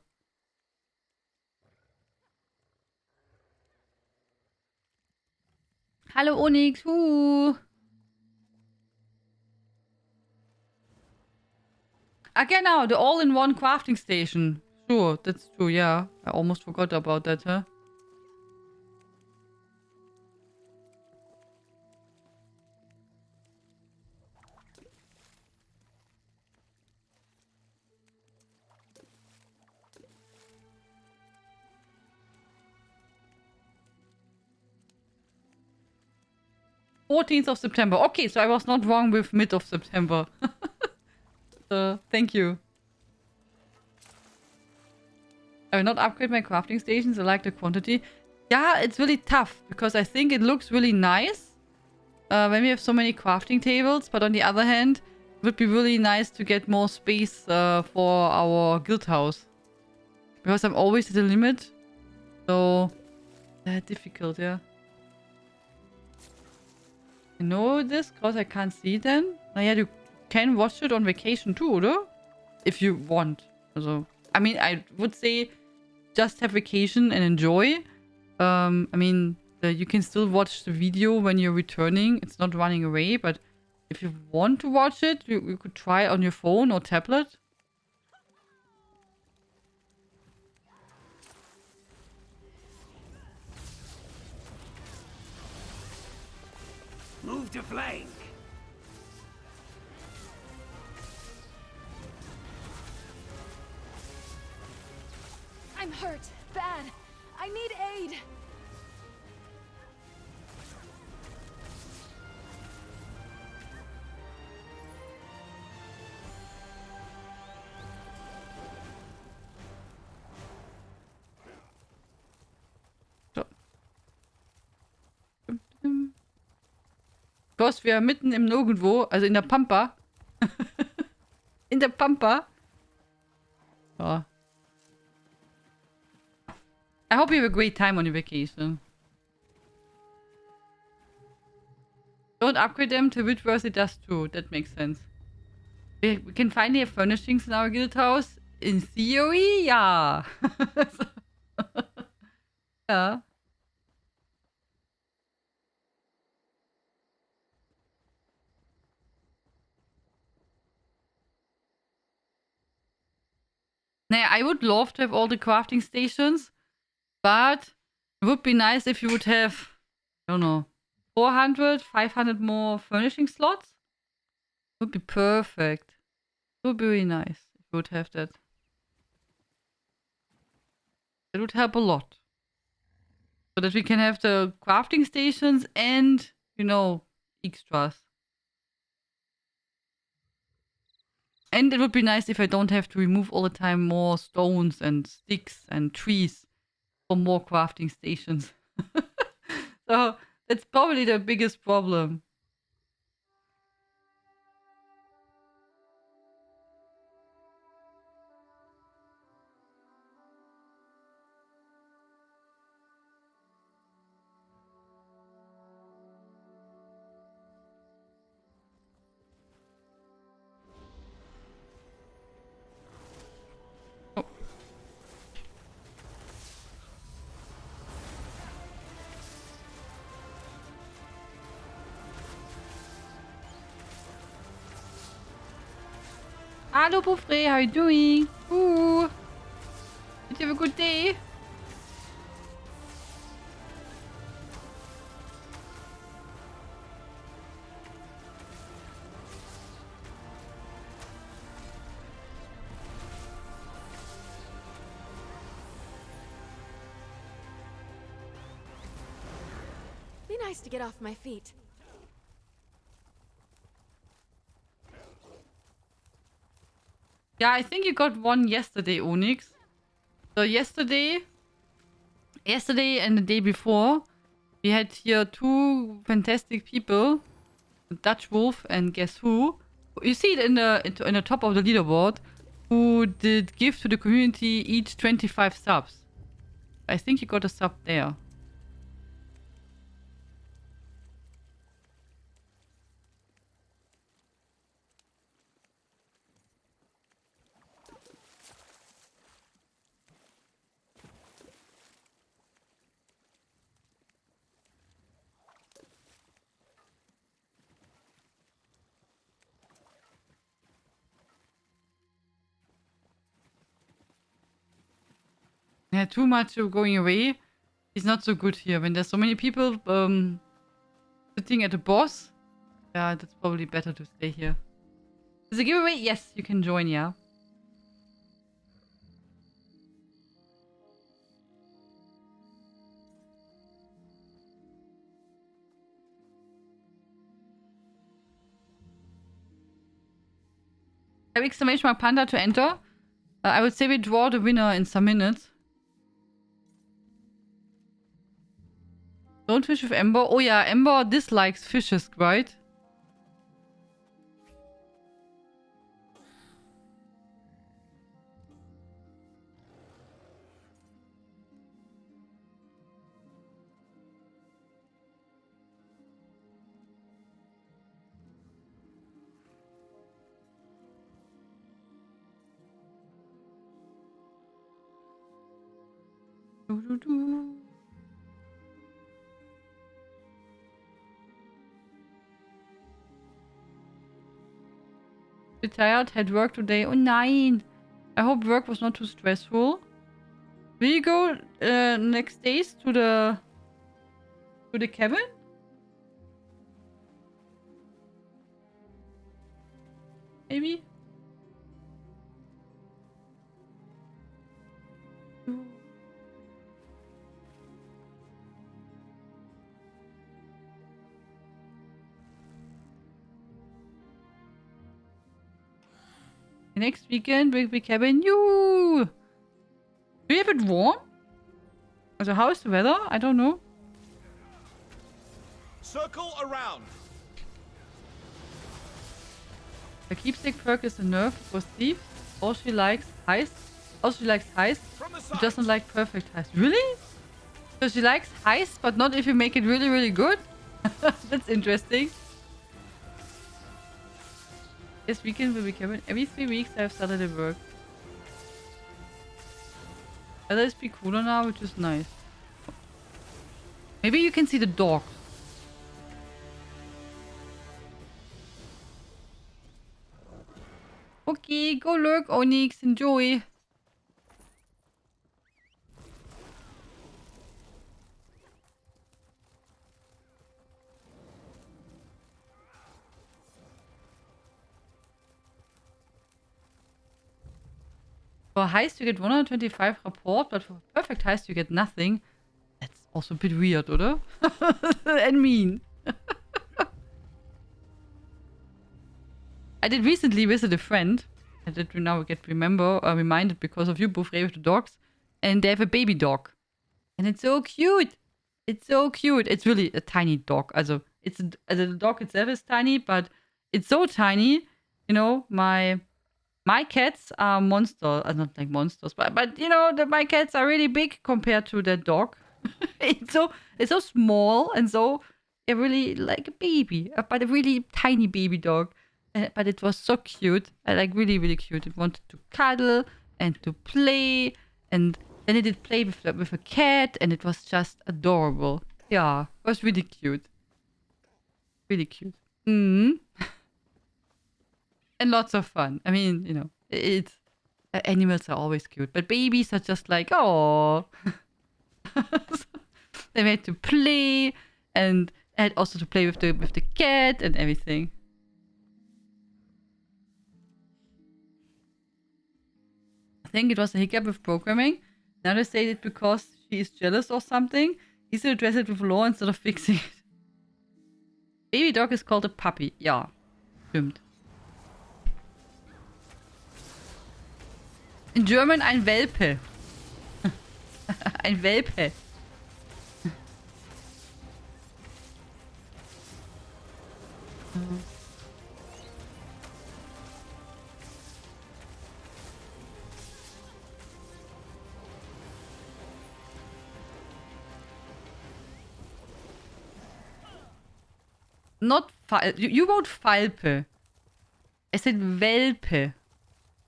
Hallo Onyx, Ah, genau, the all-in-one crafting station. Sure, that's true, yeah. I almost forgot about that, huh? th of September. Okay, so I was not wrong with mid of September. Thank you. I will not upgrade my crafting stations. I like the quantity. Yeah, it's really tough because I think it looks really nice when we have so many crafting tables. But on the other hand, it would be really nice to get more space for our guild house. Because I'm always at the limit. So, difficult, yeah. I know this because I can't see then. Oh, yeah, you can watch it on vacation too, oder? If you want. Also, I mean, I would say just have vacation and enjoy. I mean, you can still watch the video when you're returning. It's not running away, but if you want to watch it, you could try it on your phone or tablet. Move to flank. I'm hurt. Bad. I need aid. So. Because wir mitten im Nirgendwo, also in der Pampa. In der Pampa. Oh. I hope you have a great time on your vacation. Don't upgrade them to Witworthy does too. That makes sense. We can finally have furnishings in our guild house. In theory, yeah. Yeah. Nah, I would love to have all the crafting stations, but it would be nice if you would have, I don't know, 400, 500 more furnishing slots. Would be perfect. It would be really nice if you would have that. That would help a lot. So that we can have the crafting stations and, you know, extras. And it would be nice if I don't have to remove all the time more stones and sticks and trees for more crafting stations. So that's probably the biggest problem. Oh. Hello, Beaufrey, how are you doing? Ooh. Did you have a good day? nice to get off my feet. Yeah, I think you got one yesterday, Onyx. So yesterday and the day before, we had here two fantastic people, Dutch Wolf and guess who? You see it in the top of the leaderboard, who did give to the community each 25 subs. I think you got a sub there. Yeah, too much going away is not so good here. When there's so many people sitting at the boss, yeah, that's probably better to stay here. Is a giveaway? Yes, you can join, yeah. Have exclamation mark panda to enter. I would say we draw the winner in some minutes. Don't fish with Ember. Oh yeah, Ember dislikes fishes, right? Doo-doo-doo. Bit tired, had work today. Oh nein! I hope work was not too stressful. Will you go next days to the cabin? Maybe? Next weekend we'll be cabin. You. Do you have it warm? Also, how is the weather? I don't know. Circle around. The keepsake perk is a nerf for Steve. All she likes heist. Also, she likes heist. She doesn't like perfect heist. Really? So she likes heist, but not if you make it really, really good? That's interesting. This weekend will be cabin. Every 3 weeks I have Saturday work. Weather is be cooler now, which is nice. Maybe you can see the dog. Okay, go lurk, Onyx. Enjoy. For heist you get 125 rapport, but for perfect heist you get nothing. That's also a bit weird, oder? And mean. I did recently visit a friend. I did now get reminded because of you, Buffret, with the dogs. And they have a baby dog. And it's so cute. It's so cute. It's really a tiny dog. Also the dog itself is tiny, but it's so tiny. You know, my cats are monsters. Not like monsters, but you know, my cats are really big compared to that dog. it's so small and so really like a baby, but a really tiny baby dog. But it was so cute. I like really, really cute. It wanted to cuddle and to play, and then it did play with a cat, and it was just adorable. Yeah, it was really cute. Really cute. And lots of fun. I mean, you know, it's animals are always cute, but babies are just like, oh. They made to play, and had also to play with the cat and everything. I think it was a hiccup with programming. Now they say it because she is jealous or something. He should address it with law instead of fixing it. Baby dog is called a puppy. Ja, stimmt. In German ein Welpe. Ein Welpe. Not you wrote Falpe. I said Welpe.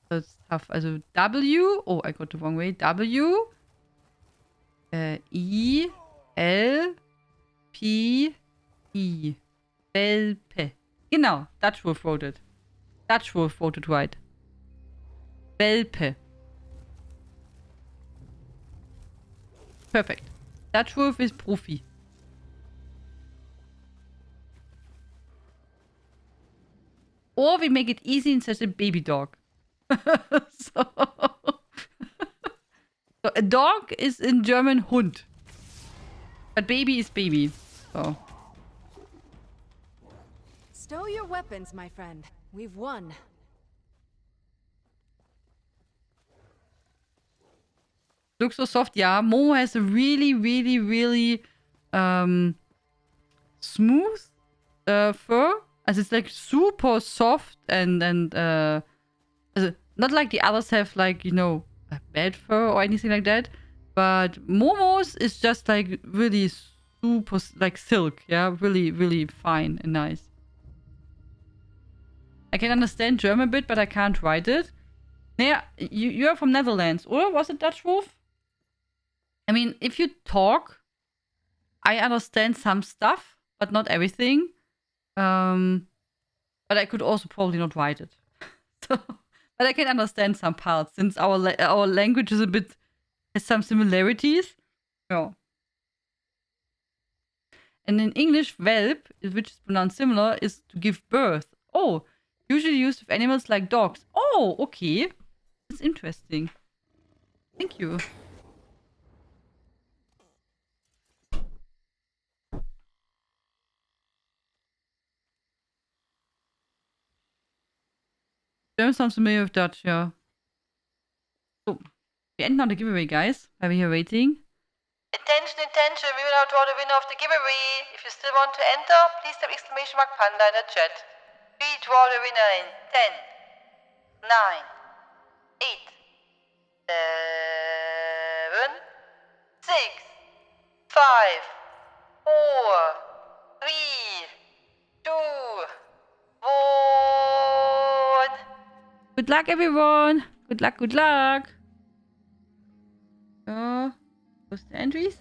That's tough. Also W. Oh, I got the wrong way. W. I. L. P. I. Welpe. Genau. Dutch Wolf wrote it. Dutch Wolf wrote it right. Welpe. Perfect. Dutch Wolf is Profi. Or we make it easy and such a baby dog. so a dog is in German Hund. But baby is baby. So. Stow your weapons, my friend. We've won. Looks so soft. Yeah, Momo has a really, really, really smooth fur. As it's like super soft and not like the others have like, you know, a bad fur or anything like that. But Momo's is just like really super like silk. Yeah, really, really fine and nice. I can understand German a bit, but I can't write it. Yeah, you are from Netherlands, or was it Dutch Wolf? I mean, if you talk, I understand some stuff, but not everything. But I could also probably not write it. So, but I can understand some parts since our language is a bit has some similarities. Yeah. And in English, whelp, which is pronounced similar, is to give birth. Oh, usually used with animals like dogs. Oh, okay. That's interesting. Thank you. German sounds familiar with Dutch, yeah. So, we end now the giveaway, guys, while we're here waiting. Attention, attention, we will now draw the winner of the giveaway. If you still want to enter, please type exclamation mark panda in the chat. We draw the winner in 10, 9, 8, 7, 6, 5, 4, 3, 2, 1. Good luck, everyone. Good luck, good luck. What's the entries?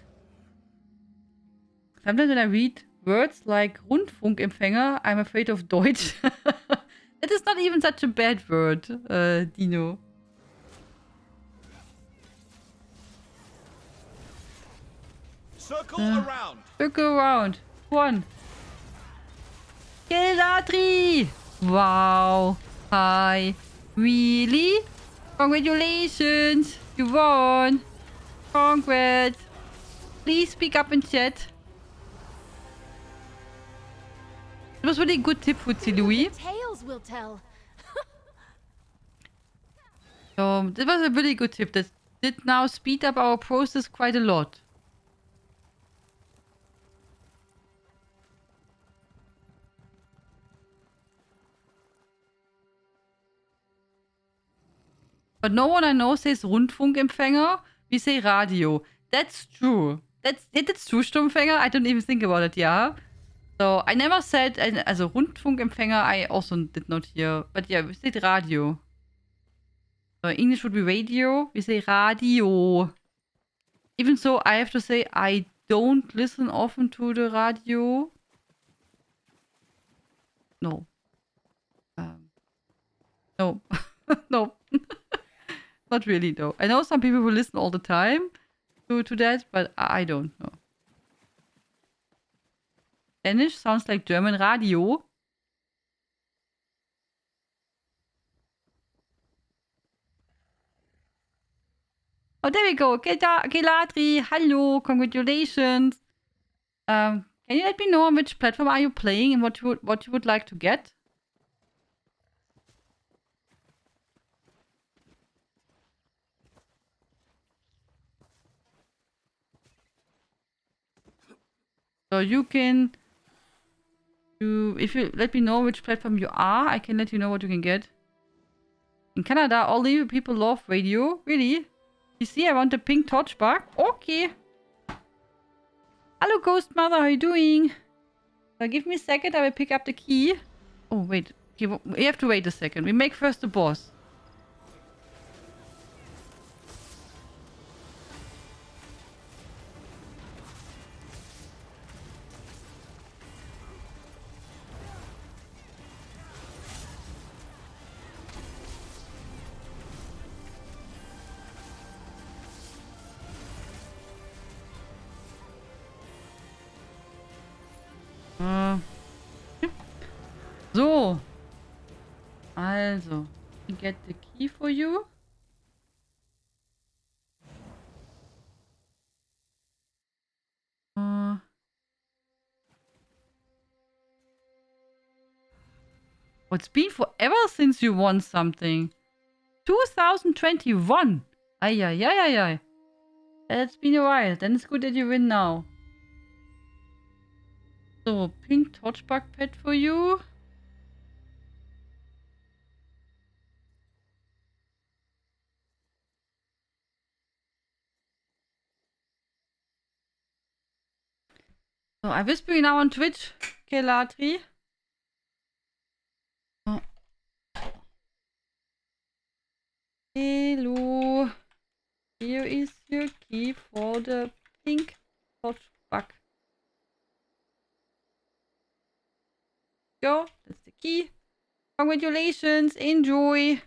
Sometimes when I read words like Rundfunkempfänger, I'm afraid of Deutsch. It is not even such a bad word, Dino. Circle around. Circle around. One. Kelatri! Wow. Hi. Really? Congratulations. You won. Congrats. Please speak up in chat. It was really a good tip, Futsi Louis. Tales will tell. So, this was a really good tip. That did now speed up our process quite a lot. But no one I know says Rundfunkempfänger. We say radio. That's true. That's true, Stummfänger. I don't even think about it, yeah. So, I never said, also Rundfunkempfänger, I also did not hear. But yeah, we said radio. So, English would be radio. We say radio. Even so, I have to say, I don't listen often to the radio. No. No. No. Not really, though. I know some people who listen all the time to that, but I don't know. Danish sounds like German radio. Oh, there we go. Gelatri, hello, congratulations. Can you let me know on which platform are you playing and what you would like to get? So you can if you let me know which platform you are, I can let you know what you can get. In Canada, only people love radio. Really? You see, I want the pink torch back. Okay. Hello, Ghost Mother. How are you doing? Give me a second. I will pick up the key. Oh, wait. Okay, we have to wait a second. We make first the boss. So. Also. Get the key for you. Oh, it's been forever since you won something. 2021. Ay, ay, ay, ay, ay. It's been a while. Then it's good that you win now. So, pink torchbug pet for you. So, I whisper you now on Twitch, Kelatri. Oh. Hello. Here is your key for the pink torchbug. Go. That's the key. Congratulations. Enjoy.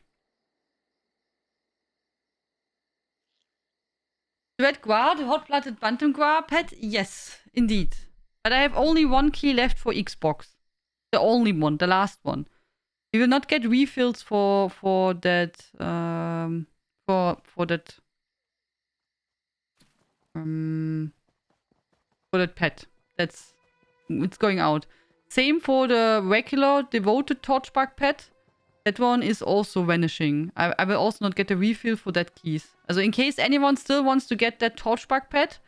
Red Guard, hot-blooded Bantam Guard pet? Yes, indeed. But I have only one key left for Xbox. The only one, the last one. You will not get refills for that for that pet. It's going out. Same for the regular devoted torchbug pet. That one is also vanishing. I will also not get a refill for that keys. Also in case anyone still wants to get that torchbug pet,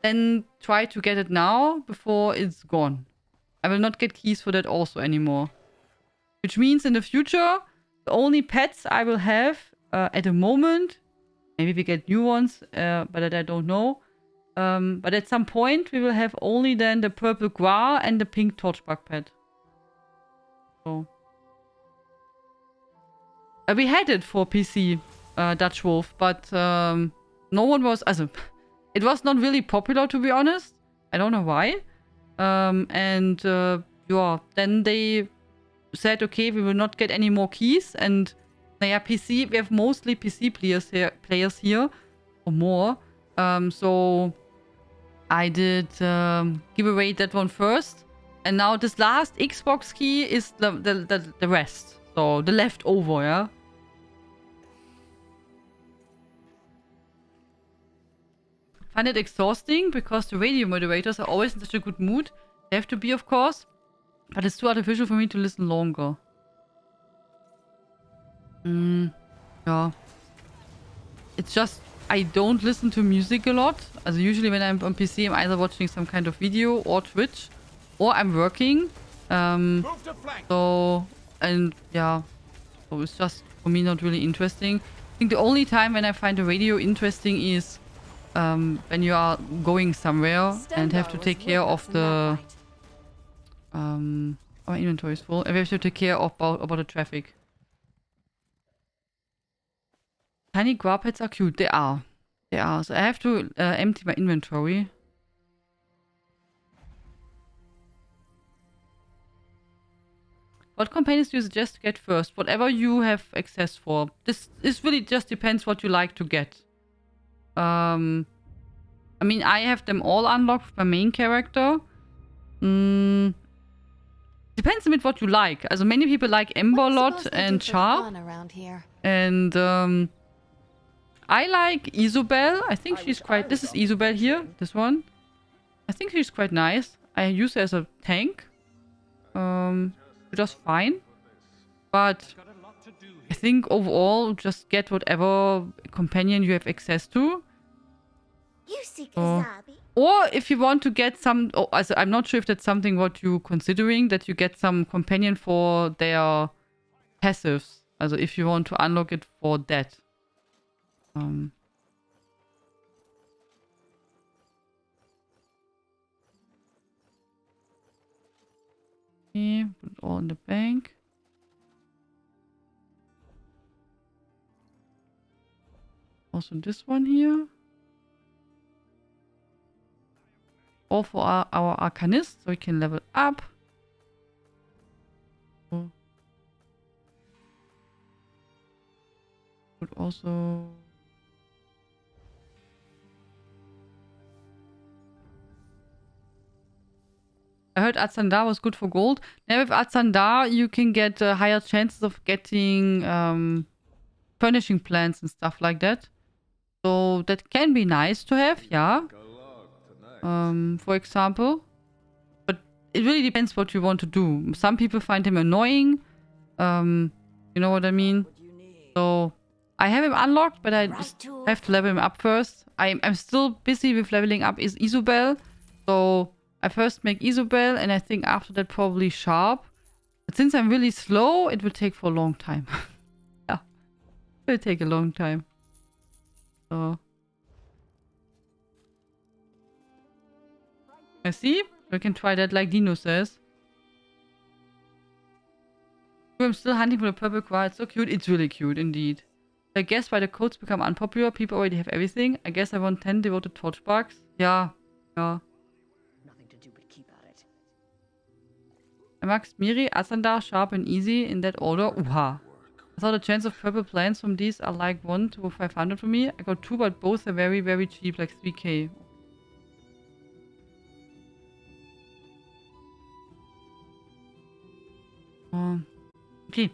then try to get it now before it's gone. I will not get keys for that also anymore. Which means in the future, the only pets I will have at the moment, maybe we get new ones, but that I don't know. But at some point, we will have only then the purple Gua and the pink torchbug pet. So. We had it for PC, Dutch Wolf, but no one was... Also, it was not really popular, to be honest. I don't know why. Yeah, then they said, okay, we will not get any more keys. And, yeah, PC, we have mostly PC players here, or more. So I did give away that one first. And now this last Xbox key is the rest. So, the leftover, yeah? Find it exhausting because the radio moderators are always in such a good mood. They have to be, of course. But it's too artificial for me to listen longer. Yeah. It's just, I don't listen to music a lot. Also usually when I'm on PC, I'm either watching some kind of video or Twitch. Or I'm working. So, and yeah. So it's just, for me, not really interesting. I think the only time when I find the radio interesting is when you are going somewhere and have to take care of the... our inventory is full. And we have to take care of about the traffic. Tiny guar pets are cute. They are. They are. So I have to empty my inventory. What companions do you suggest to get first? Whatever you have access for. This really just depends what you like to get. I mean, I have them all unlocked with my main character. Depends a bit what you like. Also many people like Ember a lot and Char. And I like Isobel. I think she's quite... This is Isobel here. This one. I think she's quite nice. I use her as a tank. Just fine. But I think overall, just get whatever companion you have access to. You seek Oh. a zombie? Or if you want to get some... Oh, also, I'm not sure if that's something what you're considering, that you get some companion for their passives. Also if you want to unlock it for that. Okay, put it all in the bank. Also this one here. All for our Arcanist, so we can level up. Oh. But also... I heard Azandar was good for gold. Now with Azandar, you can get higher chances of getting furnishing plants and stuff like that. So that can be nice to have, yeah. For example. But it really depends what you want to do. Some people find him annoying. You know what I mean? So I have him unlocked, but I just have to level him up first. I'm still busy with leveling up Isobel. So I first make Isobel, and I think after that probably Sharp. But since I'm really slow, it will take for a long time. Yeah. It will take a long time. So... I see. We can try that like Dino says. I'm still hunting for the purple quad. It's so cute. It's really cute indeed. I guess why the codes become unpopular. People already have everything. I guess I want 10 devoted torchbarks. Yeah. Yeah. Nothing to do but keep at it. I maxed Miri, Azandar, Sharp, and Easy in that order. Uha. I thought the chance of purple plants from these are like 1 to 500 for me. I got 2, but both are very, very cheap, like 3k. Okay.